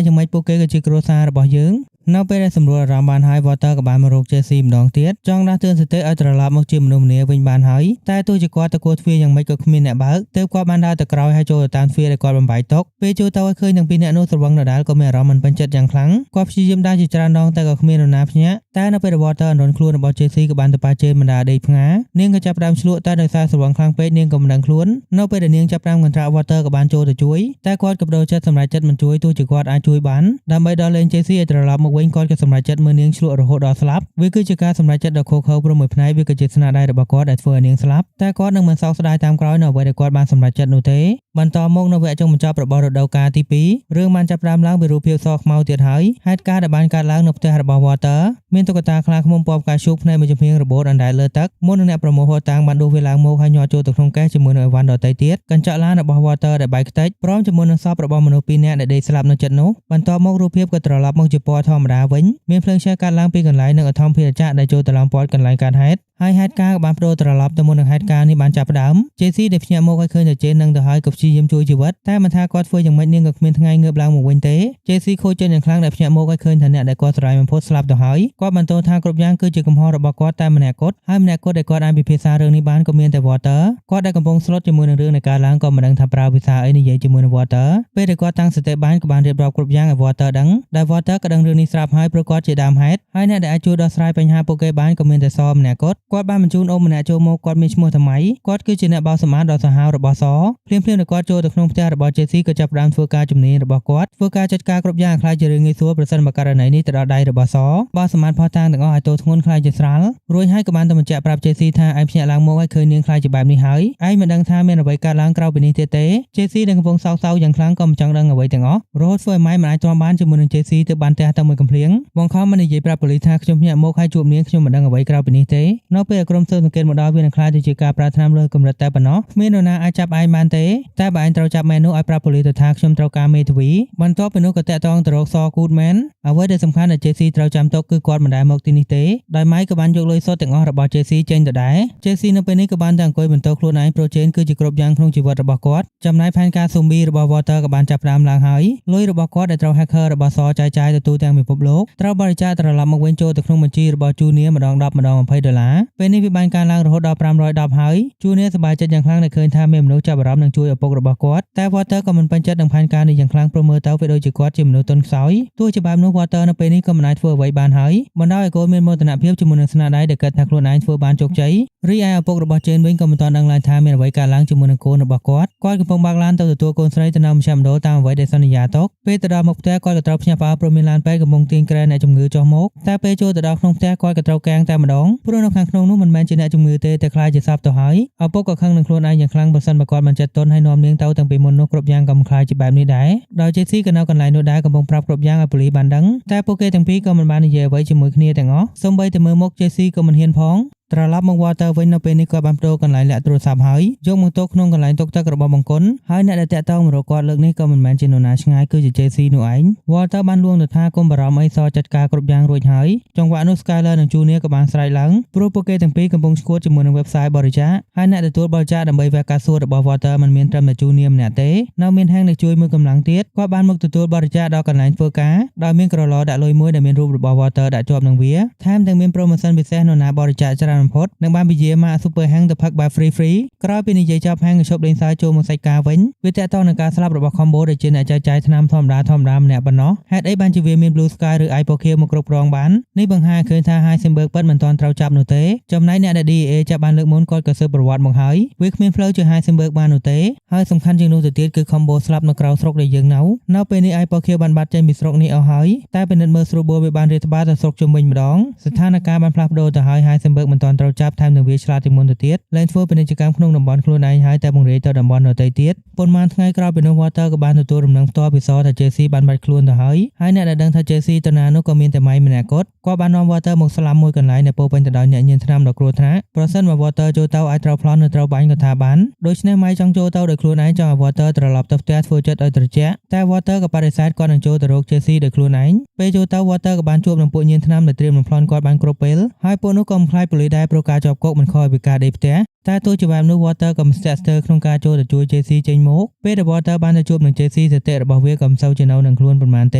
S1: យ៉ាងម៉េចពួកគេក៏ជាគ្រួសាររបស់យើងនៅពេលដែលសម្រួលអារម្មណ៍បានហើយ Walter ក៏បានមករក JC ម្ដងទៀតចង់ដាស់តឿនសតិឲ្យត្រឡប់មកជាមនុស្សម្នាវិញបានហើយតែទោះជាគាត់ទៅគោះទ្វារយ៉ាងម៉េចក៏គ្មានអ្នកបើកទើបគាត់បានដើរទៅក្រោយហើយចូលទៅតាមទ្វារដែលគាត់បំបែកទុកពេលចូលទៅឲ្យឃើញទាំងពីរអ្នកនោះស្រវឹងដដែលក៏មានអារម្មណ៍មិនពេញចិត្តយ៉ាងខ្លាំងគាត់ព្យាយាមដើរជាច្រើនដងតែក៏គ្មាននរណាភ្ញាក់តែនៅពេល Walter អន្លន់ខ្លួនរបស់ JC ក៏បានទៅប៉ះ Jane បណ្ដាដេកផ្ងានាងក៏ចាប់ផ្ដើមឆ្លក់តែដោយសារស្រវឹងខ្លាំងពេកនាងក៏មិនដឹងខ្លួននៅពេលដែលនាងចាប់ផ្ដើមកន្ត្រាក់ Walter ក៏បានចូលទៅជួយតែគាត់ក៏បដូរចិត្តសម្រេចចិត្តមិនជួយទោះជាគាត់អាចជួយបានដើម្បីដល់លេង JC ឲ្យត្រឡប់មកវិញគាត់ក៏សម្រេចចិត្តមើលនាងឆ្លក់រហូតដល់ស្លាប់វាគឺជាការសម្រេចចិត្តដ៏ឃោរឃៅព្រមមួយផ្នែកវាក៏ជាស្នាដៃរបស់គាត់ដែលធ្វើឲ្យនាងស្លាប់តែគាត់នឹងមិនសោកស្ដាយតាមក្រោយនៅអ្វីដែលគាត់បានសម្រេចចិត្តនោះទេបន្តមកនៅវគ្គចុងបញ្ចប់របស់រដូវកាលទី2រឿងបានចាប់ផ្ដើមឡើងពីរូបភាពសខ្មៅទៀតហើយហេតុការណ៍ដែលបានកើតឡើងនៅផ្ទះរបស់ Walter មានតុក្កតាខ្លាឃ្មុំពណ៌ផ្កាឈូកភ្នែកមួយចំហៀងរបូតអណ្ដែតលើទឹកមុននឹងអ្នកប្រមូលភស្តុតាងបានដួសវាឡើងមកហើយញាត់ចូលទៅក្នុងកេសជាមួយនឹងអីវ៉ាន់ដទៃទៀតកញ្ចក់ឡានរបស់ Walter ដែលបែកខ្ទេចព្រមជាមួយនឹងសពរបស់មនុស្សពីរនាក់ដែលដេកស្លាប់នៅជិតនោះបន្តមករូបភាពក៏ត្រឡប់មកជាពណ៌ធម្មតាវិញមានភ្លើងឆេះកាត់ឡើងពីកន្លែងនិងអធម្មភារចក្រដែលចូលទៅឡោមព័ទ្ធកន្លែងកើតហេតុហើយហេតុការណ៍ក៏បានប្ដូរត្រឡប់ទៅមុននឹងហេតុការណ៍នេះបានចាប់ផ្ដើម JC ដែលភ្ញាក់មកឲ្យឃើញតែ Jane នឹងទៅហើយក៏ព្យាយាមជួយជីវិតតែមិនថាគាត់ធ្វើយ៉ាងម៉េចនាងក៏គ្មានថ្ងៃងើបឡើងមកវិញទេ JC ខូចចិត្តយ៉ាងខ្លាំងដែលភ្ញាក់មកឲ្យឃើញថាអ្នកដែលគាត់ស្រឡាញ់បំផុតស្លាប់ទៅហើយគាត់បន្តថាគ្រប់យ៉ាងគឺជាកំហុសរបស់គាត់តែម្នាក់គត់ហើយម្នាក់គត់ដែលគាត់អាចពិភាក្សារឿងនេះបានក៏មានតែ Walter គាត់ដែលកំពុងស្លុតជាមួយនឹងរឿងនៃការឡើងក៏មិនដឹងថាប្រើភាសាអីនិយាយជាមួយនឹង Walter ពេលដែលគាត់តាំងសតិបានក៏បានរៀបរាប់គ្រប់យ៉ាងឲ្យ Walter ដឹងដែល Walter ក៏ដឹងរឿងនេះស្រាប់ហើយព្រោះគាត់ជាដើមហេតុហើយអ្នកដែលអាចជួយដោះស្រាយបញ្ហាពួកគេបានក៏មានតែសម្នាក់គត់គាត់បានបញ្ជូនអូម្នាក់ចូលមកគាត់មានឈ្មោះថាម៉ៃគាត់គឺជាអ្នកបោសសម្អាតដ៏សាហាវរបស់សភ្លាមៗដែលគាត់ចូលទៅក្នុងផ្ទះរបស់ JC ក៏ចាប់ផ្ដើមធ្វើការជំនាញរបស់គាត់ធ្វើការចាត់ការគ្រប់យ៉ាងខ្លាចជារឿងងាយស្រួលប្រសិនបើករណីនេះទៅដល់ដៃរបស់សបោសសម្អាតផោះតាំងទាំងអស់ឲ្យទោសធ្ងន់ខ្លាចជាស្រាលរួចហើយក៏បានទៅបញ្ជាក់ប្រាប់ JC ថាឯងភ្ញាក់ឡើងមកហើយឃើញនាងខ្លាចជាបែបនេះហើយឯងមិនដឹងថាមានអ្វីកើតឡើងក្រៅពីនេះទៀតទេ JC ដែលកំពុងសោកសៅយ៉ាងខ្លាំងក៏មិនចង់ដឹងអ្វីទាំងអស់រហូតធ្វើឲ្យម៉ៃមិនអាចទ្រាំបានជាមួយនឹង JC ទៅបានផ្ទះទៅមួយ កំភ្លៀងបង្ខំមិននិយាយប្រាប់ប៉ូលីសថាខ្ញុំភ្ញាក់មកហើយជួបនាងខ្ញុំមិនដឹងអ្វីក្រៅពីនេះទេនៅពេលក្រុមស៊ើបសង្កេតមកដល់វានឹងខ្លាចទៅជាការប្រើថ្នាំលើកម្រិតតែប៉ុណ្ណោះគ្មាននរណាអាចចាប់ឯងបានទេតែបើឯងត្រូវចាប់មែននោះឲ្យប្រាប់ប៉ូលីសទៅថាខ្ញុំត្រូវការមេធាវីបន្ទាប់ពីនោះក៏តាក់ទងទៅរកសគូតមែនអ្វីដែលសំខាន់ដែល JC ត្រូវចាំទុកគឺគាត់មិនដែលមកទីនេះទេដោយម៉ៃក៏បានយកលុយសុទ្ធទាំងអស់របស់ JC ចេញទៅដែរ JC នៅពេលនេះក៏បានតែអង្គុយបន្ទោខ្លួនឯងព្រោះ Jane គឺជាគ្រប់យ៉ាងក្នុងជីវិតរបស់គាត់ចំណែកផែនការ Zombie របស់ Walter ក៏បានចាប់ផ្ដើមឡើងហើយលុយរបស់គាត់ដែលត្រូវ hacker របស់សចាយចាយទៅទូទាំងពិភពលោកត្រូវបរិច្ចាគត្រឡប់មកវិញចូលទៅក្នុងបញ្ជីរបស់ Junior ម្ដង10ម្ដង$20ពេលនេះវាបានកើនឡើងរហូតដល់510ហើយ Junior សប្បាយចិត្តយ៉ាងខ្លាំងដែលឃើញថាមានមនុស្សចាប់អារម្មណ៍នឹងជួយឪពុករបស់គាត់តែ Walter ក៏មិនពេញចិត្តនឹងផែនការនេះយ៉ាងខ្លាំងព្រោះមើលទៅវាដូចជាគាត់ជាមនុស្សទន់ខ្សោយទោះជាបែបនោះ Walter នៅពេលនេះក៏មិនអាចធ្វើអ្វីបានហើយបណ្ដោយឲ្យកូនមានមោទនភាពជាមួយនឹងស្នាដៃដែលគិតថាខ្លួនឯងធ្វើបានជោគជ័យរីឯឪពុករបស់ Jane វិញក៏មិនទាន់ដឹងឡើយថាមានអ្វីកើតឡើងជាមួយនឹងកូនរបស់គាត់កំពុងបើកឡានទៅទទួលកូនស្រីទៅនៅមជ្ឈមណ្ឌលតាមអ្វីដែលសន្យាទុកពេលទៅដល់មុខផ្ទះគាត់ក៏ត្រូវភ្ញាក់ផ្អើលព្រោះមានឡានពេទ្យកំពុងទាញក្រែអ្នកជំងឺចុះមកតែពេលចូលទៅដល់ក្នុងផ្ទះគាត់ក៏ត្រូវកាំងតែម្ដងព្រោះនៅខាងក្នុងនោះមិនមែនជាអ្នកជំងឺទេតែខ្លាចជាសពទៅហើយឪពុកក៏ខឹងនឹងខ្លួនឯងយ៉ាងខ្លាំងបើសិនបើគាត់មិនចិត្តទន់ហើយនាំនាងទៅតាំងពីមុននោះគ្រប់យ៉ាងក៏មិនខ្លាចជាបែបនេះដែរដោយ JC ក៏នៅកន្លែងនោះដែរកំពុងប្រាប់គ្រប់យ៉ាងឲ្យប៉ូលីសបានដឹងតែពួកគេទាំងពីរក៏មិនបាននិយាយអ្វីជាមួយគ្នាទាំងអស់សូម្បីតែមើលមុខ JC ក៏មិនហ៊ានផងត្រឡប់មក Walter វិញនៅពេលនេះគាត់បានប្ដូរកន្លែងលាក់ទូរស័ព្ទហើយយកមកទុកក្នុងកន្លែងទុកទឹករបស់បង្គន់ហើយអ្នកដែលតាក់ទងមករកគាត់លើកនេះក៏មិនមែនជានរណាឆ្ងាយគឺជា JC នោះឯង Walter បានលួងទៅថាកុំបារម្ភអីសចាត់ការគ្រប់យ៉ាងរួចហើយចង្វាក់នោះ Skyler និង Junior ក៏បានស្រែកឡើងព្រោះពួកគេទាំងពីរកំពុងឈួតជាមួយនឹង website បរិច្ចាគហើយអ្នកទទួលបរិច្ចាគដើម្បីវះកាសួររបស់ Walter មិនមានត្រឹមតែ Junior ម្នាក់ទេនៅមានហាងដែលជួយមួយកម្លាំងទៀតគាត់បានមកទទួលបរិច្ចាគដល់កន្លែងធ្វើការដោយមានក្រឡដាក់លុយមួយដែលមានរូបរបស់ Walter ដាក់ជាប់នឹងវាថែមទាំងមាន promotion ពិសេសនរណាបរិច្ចាគច្រើនបំផុតនិងបានយាមក Super Hang ទៅផឹកបែប free ក្រោយពីនិយាយចប់ហាងក៏ឈប់លេងសើចចូលមកសាច់ការវិញវាតាក់ទងនឹងការស្លាប់របស់ Combo ដែលជាអ្នកចែកចាយថ្នាំធម្មតាម្នាក់ប៉ុណ្ណោះហេតុអីបានជាវាមាន Blue Sky ឬ Ipokyo មកគ្រប់គ្រងបាននេះបង្ហាញឃើញថា Heisenberg ពិតមិនទាន់ត្រូវចាប់នោះទេចំណែកអ្នកដែល DEA ចាប់បានលើកមុនគាត់ក៏ស៊ើបប្រវត្តិមកហើយវាគ្មានផ្លូវជា Heisenberg បាននោះទេហើយសំខាន់ជាងនោះទៅទៀតគឺ Combo ស្លាប់នៅក្រៅស្រុកដែលយើងនៅពេលនេះ Ipokyo បានបាត់ចេញពីស្រុកនេះអស់ហើយតែពិនិត្យមើលស្រួលបួលវាបានរាតត្បាតទៅស្រុកជុំវិញម្ដងស្ថានភាពបានផ្លាស់ប្ដូរទៅហើយ Heisenberg មិនទាន់ត្រូវចាប់ថែមនឹងវាឆ្លាតជាងមុនទៅទៀតលែងធ្វើពាណិជ្ជកម្មក្នុងតំបន់ខ្លួនឯងហើយតែបង្រាយទៅតំបន់ដទៃទៀតប៉ុន្មានថ្ងៃក្រោយពីនោះ Walter ក៏បានទទួលដំណឹងផ្ទាល់ពីសថា JC បានបាត់ខ្លួនទៅហើយអ្នកដែលដឹងថា JC ទៅណានោះក៏មានតែម៉ៃម្នាក់គាត់បាននាំ Walter មកស្លាប់មួយកន្លែងដែលពោពេញទៅដោយអ្នកញៀនថ្នាំដ៏គ្រោះថ្នាក់ប្រសិនបើ Walter ចូលទៅអាចត្រូវប្លន់នៅត្រូវបាញ់ក៏ថាបានដូច្នេះម៉ៃចង់ចូលទៅដោយខ្លួនឯងចង់ឲ្យ Walter ត្រឡប់ទៅផ្ទះធ្វើចិត្តឲ្យត្រជាក់តែ Walter ក៏បដិសេធគាត់នឹងចូលទៅរក JC ដោយខ្លួនឯងពេលចូលទៅ Walter ក៏បានជួបនឹងពួកញៀនថ្នាំដែលត្រៀមនឹងប្លន់គាត់បានគ្រប់ពេលហើយពួកនោះក៏មិនខ្លាចប៉ូលីសដែរព្រោះការជាប់គុកមិនខុសពីការដេកផ្ទះតែទោះជាបែបនោះ Walter ក៏មិនស្ទាក់ស្ទើរក្នុងការចូលទៅជួយ JC ចេញមកពេលដែល Walter បានទៅជួបនឹង JC សតិរបស់វាក៏មិនសូវជានៅនឹងខ្លួនប៉ុន្មានទ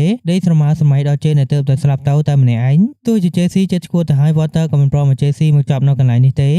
S1: េដេកស្រមើសម័យដល់ Jane ដែលទើបតែស្លាប់ទៅតែម្នាក់ឯងទោះជា JC ចិត្តឈួតទៅហើយ Walter ក៏មិនព្រមឲ្យ JC មកចាប់នៅកន្លែងនេះទ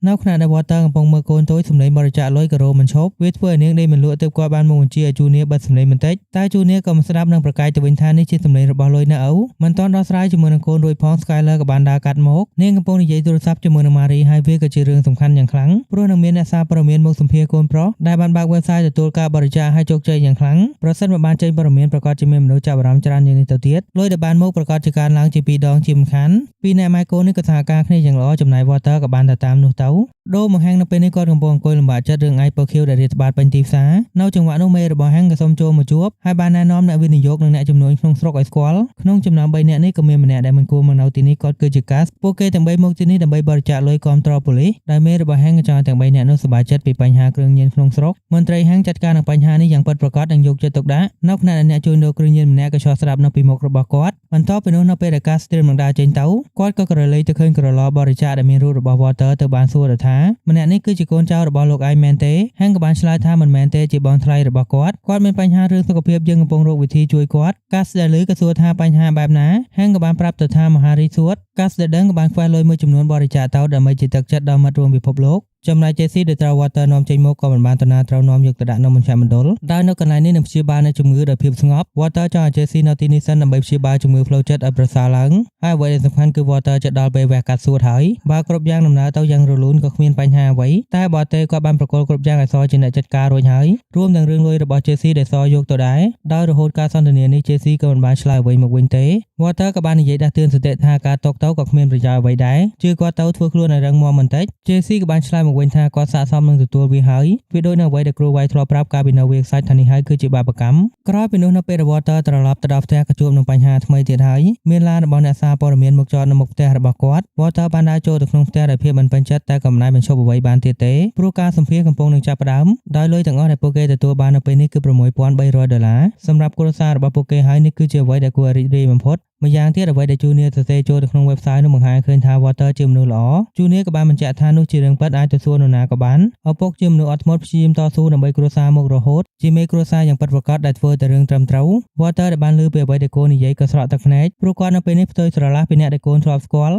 S1: េនៅខណៈដែល Walter កំពុងមើលកូនតូចសម្លេងបរិច្ចាគលុយក៏រោមិនឈប់វាធ្វើឲ្យនាងដេកមិនលក់ទើបគាត់បានមកបញ្ជាឲ្យ Junior បិទសម្លេងបន្តិចតែ Junior ក៏មិនស្ដាប់និងប្រកែកទៅវិញថានេះជាសម្លេងរបស់លុយណាអូមិនទាន់ដោះស្រាយជាមួយនឹងកូនរួចផង Skyler ក៏បានដើរកាត់មកនាងកំពុងនិយាយទូរស័ព្ទជាមួយនឹង Marie ហើយវាក៏ជារឿងសំខាន់យ៉ាងខ្លាំងព្រោះនឹងមានអ្នកសារព័ត៌មានមកសម្ភាសកូនប្រុសដែលបានបើក website ទទួលការបរិច្ចាគឲ្យជោគជ័យយ៉ាងខ្លាំងប្រសិនបើបានចេញព័ត៌មានប្រកាសជាមានមនុស្សចាប់អារម្មណ៍ច្រើនជាងនេះទៅទៀតលុយដែលបានមកប្រកាសជាការឡើងជា2ដងជាមិនខានពីអ្នកម៉ែកូននេះក៏សហការគ្នាយ៉ាងល្អចំណែក Walter ក៏បានទៅតាមនោះទៅដូរមកហាងនៅពេលនេះគាត់កំពុងអង្គុយលំបាកចិត្តរឿង Ipokyo ដែលរាតត្បាតពេញទីផ្សារនៅចង្វាក់នោះមេរបស់ហាងក៏សូមចូលមកជួបហើយបានណែនាំអ្នកវិនិយោគនិងអ្នកជំនួញក្នុងស្រុកឲ្យស្គាល់ក្នុងចំណោម3នាក់នេះក៏មានម្នាក់ដែលមិនគួរមកនៅទីនេះគាត់គឺជា Gas ពួកគេទាំង3មកទីនេះដើម្បីបរិច្ចាគលុយគាំទ្រប៉ូលីសដែលមេរបស់ហាងក៏ចង់ទាំង3នាក់នោះសប្បាយចិត្តពីបញ្ហាគ្រឿងញៀនក្នុងស្រុកមន្ត្រីហាងចាត់ការនឹងបញ្ហានេះយ៉ាងពិតប្រាកដនិងយកចិត្តទុកដាក់នៅខណៈដែលអ្នកជួយរកគ្រឿងញៀនម្នាក់ក៏ឆ្លោះស្ដាប់នៅពីមុខរបស់គាត់បន្ទាប់ពីនោះនៅពេលដែល Gas ត្រៀមនឹងដើរចេញទៅគាត់ក៏ក្រឡេកទៅឃើញក្រឡបរិច្ចាគដែលមានរូបរបស់ Walter ទៅបានសួរថាម្នាក់នេះគឺជាកូនចៅរបស់លោកឯងមែនទេហាងក៏បានឆ្លើយថាមិនមែនទេជាបងថ្លៃរបស់គាត់មានបញ្ហារឿងសុខភាពយើងកំពុងរកវិធីជួយគាត់កាសដែលឮក៏សួរថាបញ្ហាបែបណាហាងក៏បានប្រាប់ទៅថាមហារីសួតកាសដែលដឹងក៏បានខ្វះលុយមួយចំនួនបរិច្ចាគទៅដើម្បីជាទឹកចិត្តដល់មិត្តរួមពិភពលោកចំណែក JC ដែលត្រូវ Walter នាំចេញមកក៏មិនបានតាណាត្រូវនាំយកទៅដាក់នៅមជ្ឈមណ្ឌលដោយនៅកន្លែងនេះនឹងព្យាបាលនៅជំងឺដោយភាពស្ងប់ Walter ចង់ឲ្យ JC នៅទីនេះសិនដើម្បីព្យាបាលជំងឺផ្លូវចិត្តឲ្យប្រសើរឡើងហើយអ្វីដែលសំខាន់គឺ Walter ចិត្តដល់ពេលវះកាត់សួតហើយបើគ្រប់យ៉ាងដំណើរទៅយ៉ាងរលូនក៏គ្មានបញ្ហាអ្វីតែបើទេគាត់បានប្រកល់គ្រប់យ៉ាងឲ្យសជាអ្នកចាត់ការរួចហើយរួមទាំងរឿងលុយរបស់ JC ដែលសយកទៅដែរដោយរហូតការសន្ទនានេះ JC ក៏មិនបានឆ្លើយអ្វីមកវិញទេ Walter ក៏បាននិយាយដាស់តឿនសតិថាការຕົកទៅក៏គ្មានប្រយោជន៍អ្វីដែរជឿគាត់ទៅធ្វើខ្លួនឲ្យរឹងមាំបន្តិច JC ក៏បានឆ្លើយមក មកវិញថាគាត់សាកសមនឹងទទួលវាហើយវាដូចនៅអ្វីដែលគ្រូវាយធ្លាប់ប្រាប់កាលពីនៅវាខ្សាច់ថានេះហើយគឺជាបាបកម្មក្រោយពីនោះនៅពេលដែល Walter ត្រឡប់ទៅដល់ផ្ទះក៏ជួបនឹងបញ្ហាថ្មីទៀតហើយមានឡានរបស់អ្នកសារព័ត៌មានមកចតនៅមុខផ្ទះរបស់គាត់ Walter បានដើរចូលទៅក្នុងផ្ទះដោយភាពមិនពេញចិត្តតែក៏មិនអាចបញ្ឈប់អ្វីបានទៀតទេព្រោះការសម្ភាសកំពុងនឹងចាប់ផ្ដើមដោយលុយទាំងអស់ដែលពួកគេទទួលបាននៅពេលនេះគឺ$6,300សម្រាប់គ្រួសាររបស់ពួកគេហើយនេះគឺជាអ្វីដែលគួររីករាយបំផុតម្យ៉ាងទៀតអ្វីដែល Junior សរសេរចូលទៅក្នុង website នោះបង្ហាញឃើញថា Walter ជាមនុស្សល្អ Junior ក៏បានបញ្ជាក់ថានោះជារឿងពិតអាចទៅសួរនរណាក៏បានឪពុកជាមនុស្សអត់ធ្មត់ព្យាយាមតស៊ូដើម្បីគ្រួសារមករហូតជាមេគ្រួសារយ៉ាងពិតប្រាកដដែលធ្វើតែរឿងត្រឹមត្រូវ Walter ដែលបានឮពីអ្វីដែលកូននិយាយក៏ស្រក់ទឹកភ្នែកព្រោះគាត់នៅពេលនេះផ្ទុយស្រឡះពីអ្នកដែលកូនធ្លាប់ស្គាល់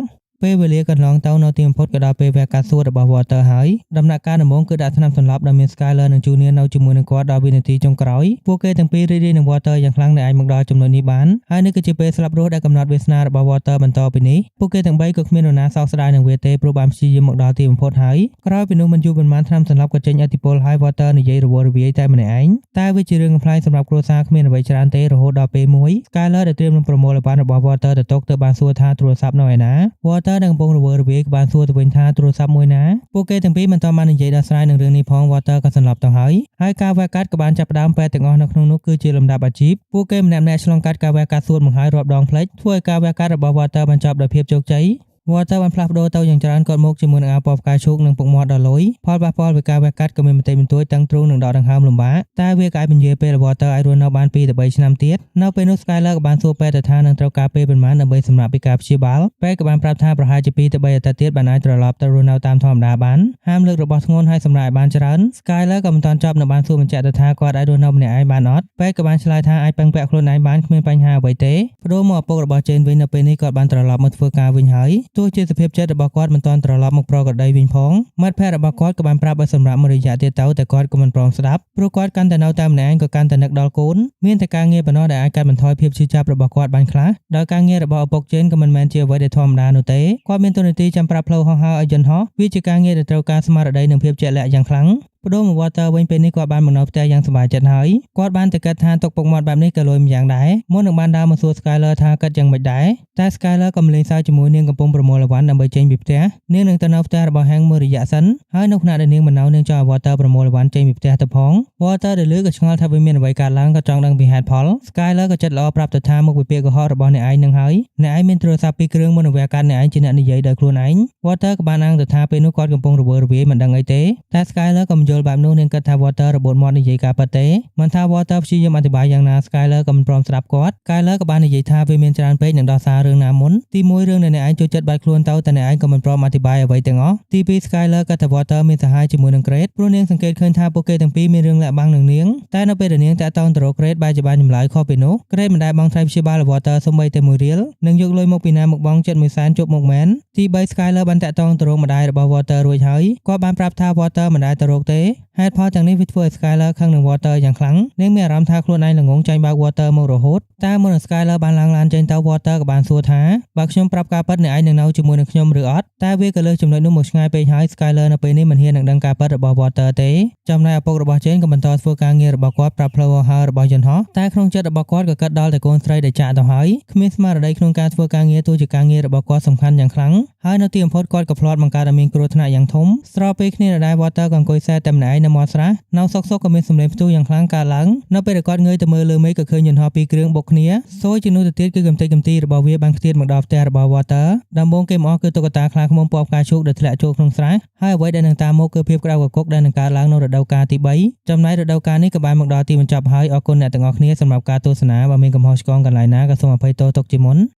S1: ពេលវេលាកន្លងទៅនៅទីបំផុតក៏ដល់ពេលវគ្គការសួររបស់ Walter ហើយដំណាក់កាលដំបូងគឺដាក់ថ្នាំសន្លប់ដែលមាន Skyler និង Junior នៅជាមួយនឹងគាត់ដល់វិនាទីចុងក្រោយពួកគេទាំងពីររីករាយនឹង Walter យ៉ាងខ្លាំងដែលអាចមកដល់ចំណុចនេះបានហើយនេះគឺជាពេលស្លាប់រស់ដែលកំណត់វាសនារបស់ Walter បន្តពីនេះពួកគេទាំង3ក៏គ្មាននរណាសោកស្ដាយនឹងវាទេព្រោះបានព្យាយាមមកដល់ទីបំផុតហើយក្រោយពីនោះមិនយូរប៉ុន្មានថ្នាំសន្លប់ក៏ចេញឥទ្ធិពលហើយ Walter និយាយរវល់រវាយតែម្នាក់ឯងតែវាជារឿងកំ pl ាញសម្រាប់គ្រួសារគ្មានអ្វីច្រើនទេរហូតដល់ពេលមួយ Skyler ដែលត្រៀមនឹងប្រមូលអីវ៉ាន់របស់ Walter ទៅទុកទៅបានសួរថាទូរស័ព្ទនៅឯណា Walter ដែលកំពុងរវើរវាយក៏បានសួរទៅវិញថាទូរស័ព្ទមួយណាពួកគេទាំងពីរមិនទាន់បាននិយាយដោះស្រាយនឹងរឿងនេះផង Walter ក៏សន្លប់ទៅហើយការវាយកាត់ក៏បានចាប់ផ្ដើមពេទ្យទាំងអស់នៅក្នុងនោះគឺជាលំដាប់អាជីពពួកគេម្នាក់ៗឆ្លងកាត់ការវាយកាត់សួតមកហើយរាប់ដងផ្លេចធ្វើឲ្យការវាយកាត់របស់ Walter បានចប់ដោយភាពជោគជ័យWalter បានផ្លាស់ប្ដូរទៅយ៉ាងច្រើនគាត់មកជាមួយនឹងអាវពណ៌ផ្កាឈូកនិងពុកមាត់ដ៏លុយផលប៉ះពាល់ពីការវះកាត់ក៏មានបន្តិចបន្តួចតាំងទ្រូងនិងដកដង្ហើមលំបាកតែវាក៏អាចបញ្ជាពេល Walter អាចរស់នៅបាន2ទៅ3ឆ្នាំទៀតនៅពេលនោះ Skyler ក៏បានសួរពេទ្យទៅថានឹងត្រូវការពេលប៉ុន្មានដើម្បីសម្រាប់ពីការព្យាបាលពេទ្យក៏បានប្រាប់ថាប្រហែលជា2ទៅ3អាទិត្យទៀតបានអាចត្រឡប់ទៅរស់នៅតាមធម្មតាបានហាមលើករបស់ធ្ងន់ហើយសម្រាប់ឲ្យបានច្រើន Skyler ក៏មិនទាន់ចប់នៅបានសួរបញ្ជាក់ទៅថាគាត់អាចរស់នៅម្នាក់ឯងបានអត់ពេទ្យក៏បានឆ្លើយថាអាចពឹងពាក់ខ្លួនឯងបានគ្មានបញ្ហាអ្វីទេព្រោះមកឪពុករបស់ Jane វិញនៅពេលនេះគាត់បានត្រឡប់មកធ្វើការវិញហើយទោះជាសភាពចិត្តរបស់គាត់មិនទាន់ត្រឡប់មកប្រក្រតីវិញផងមិត្តភ័ក្តិរបស់គាត់ក៏បានប្រាប់ឲ្យសម្រាប់មួយរយៈទៀតទៅតែគាត់ក៏មិនព្រមស្ដាប់ព្រោះគាត់កាន់តែនៅតែម្នាក់ឯងក៏កាន់តែនឹកដល់កូនមានតែការងារប៉ុណ្ណោះដែលអាចកាត់បន្ថយភាពឈឺចាប់របស់គាត់បានខ្លះដោយការងាររបស់ឪពុកជេនក៏មិនមែនជាអ្វីដែលធម្មតានោះទេគាត់មានតួនាទីចាំប្រាប់ផ្លូវហោះហើរឲ្យយន្តហោះវាជាការងារដែលត្រូវការស្មារតីនិងភាពជាក់លាក់យ៉ាងខ្លាំងបដូរមក Walter វិញពេលនេះគាត់បានមកនៅផ្ទះយ៉ាងសប្បាយចិត្តហើយគាត់បានទៅគិតថាទុកពុកមាត់បែបនេះក៏លួយម្យ៉ាងដែរមុននឹងបានដើរមកសួរ Skyler ថាគិតយ៉ាងម៉េចដែរតែ Skyler ក៏មិនលេងសើចជាមួយនាងកំពុងប្រមូលអីវ៉ាន់ដើម្បីចេញពីផ្ទះនាងនឹងទៅនៅផ្ទះរបស់ Hank មួយរយៈសិនហើយនៅខណៈដែលនាងមិននៅនាងចង់ឲ្យ Walter ប្រមូលអីវ៉ាន់ចេញពីផ្ទះទៅផង Walter ដែលឮក៏ឆ្ងល់ថាវាមានអ្វីកើតឡើងក៏ចង់ដឹងពីហេតុផល Skyler ក៏ចិត្តល្អប្រាប់ទៅថាមុខវិពាកកុហករបស់អ្នកឯងនឹងហើយអ្នកឯងមានទូរស័ព្ទ2គ្រឿងមុននឹងវាកាត់អ្នកឯងជាអ្នកនិយាយដោយខ្លួនឯង Walter ក៏បានអាងទៅថាពេលនោះគាត់កំពុងរវើរវាយមិនដឹងអីទេតែ Skyler ក៏មិនយល់បែបនោះនាងគិតថា Walter របូតមាត់និយាយការពិតទេមិនថា Walter ព្យាយាមអធិប្បាយយ៉ាងណា Skyler ក៏មិនព្រមស្ដាប់គាត់ Skyler ក៏បាននិយាយថាវាមានច្រើនពេកនឹងដោះសាររឿងណាមុនទី1រឿងដែលអ្នកឯងចូលចិត្តបាត់ខ្លួនទៅតែអ្នកឯងក៏មិនព្រមអធិប្បាយអ្វីទាំងអស់ទី2 Skyler ក៏ថា Walter មានសហាយជាមួយនឹង Grace ព្រោះនាងសង្កេតឃើញថាពួកគេទាំងពីរមានរឿងលាក់បាំងនឹងនាងតែនៅពេលដែលនាងតាក់ទងទៅរក Grace បែរជាបានចម្លើយខុសពីនោះ Grace មិនដែលបង់ថ្លៃព្យាបាល Walter សូម្បីតែ1រៀលនិងយកលុយមកពីណាមកបង់ចិត្ត100,000ជប់មកមែនទី3 Skyler បានតាក់ទងទៅរកម្ដាយរបស់ Walter រួចហើយគាត់បានប្រាប់ថា Walter មិនដែលទៅរកទេហេតុផលទាំងនេះវាធ្វើឲ្យ Skyler ខឹងនឹង Walter យ៉ាងខ្លាំងនាងមានអារម្មណ៍ថាខ្លួនឯងល្ងងចាញ់បើក Walter មករហូតតែមុននឹង Skyler បានឡើងឡានចេញទៅ Walter ក៏បានសួរថាបើខ្ញុំប្រាប់ការពិតអ្នកឯងនឹងនៅជាមួយនឹងខ្ញុំឬអត់តែវាក៏លើសចំណុចនោះមកឆ្ងាយពេកហើយ Skyler នៅពេលនេះមិនហ៊ាននឹងដឹងការពិតរបស់ Walter ទេចំណែកឪពុករបស់ Jane ក៏បន្តធ្វើការងាររបស់គាត់ប្រាប់ផ្លូវហោះហើររបស់យន្តហោះតែក្នុងចិត្តរបស់គាត់ក៏គិតដល់តែកូនស្រីដែលចាក់ទៅហើយគ្មានស្មារតីក្នុងការធ្វើការងារទោះជាការងាររបស់គាត់សំខាន់យ៉ាងខ្លាំងហើយនៅទីបំផុតគាត់ក៏ភ្លាត់បង្កើតឲ្យមានគ្រោះថ្នាក់យ៉ាងធំស្របពេលគ្នាដែល Walter ក៏អង្គុយសែតែម្នាក់ឯងនៅមាត់ស្រះនៅសុកក៏មានសំឡេងផ្ទុះយ៉ាងខ្លាំងកើតឡើងនៅពេលដែលគាត់ងើយទៅមើលលើមេឃក៏ឃើញយន្តហោះ2គ្រឿងបុកគ្នាសួយជាងនោះទៅទៀតគឺកំទេចកំទីរបស់វាបានខ្ទាតមកដល់ផ្ទះរបស់ Walter ដំបូងគេមកអស់គឺតុក្កតាខ្លាឃ្មុំពណ៌ផ្កាឈូកដែលធ្លាក់ចូលក្នុងស្រះហើយអ្វីដែលនឹងតាមមកគឺភាពក្តៅកគុកដែលនឹងកើតឡើងនៅរដូវកាលទី3ចំណែករដូវកាលនេះក៏បានមកដល់ទីបញ្ចប់ហើយអរគុណអ្នកទាំងអស់គ្នាសម្រាប់ការទស្សនាបើមានកំហុសឆ្គងកន្លែងណាក៏សូមអភ័យទោសទុកជាមុន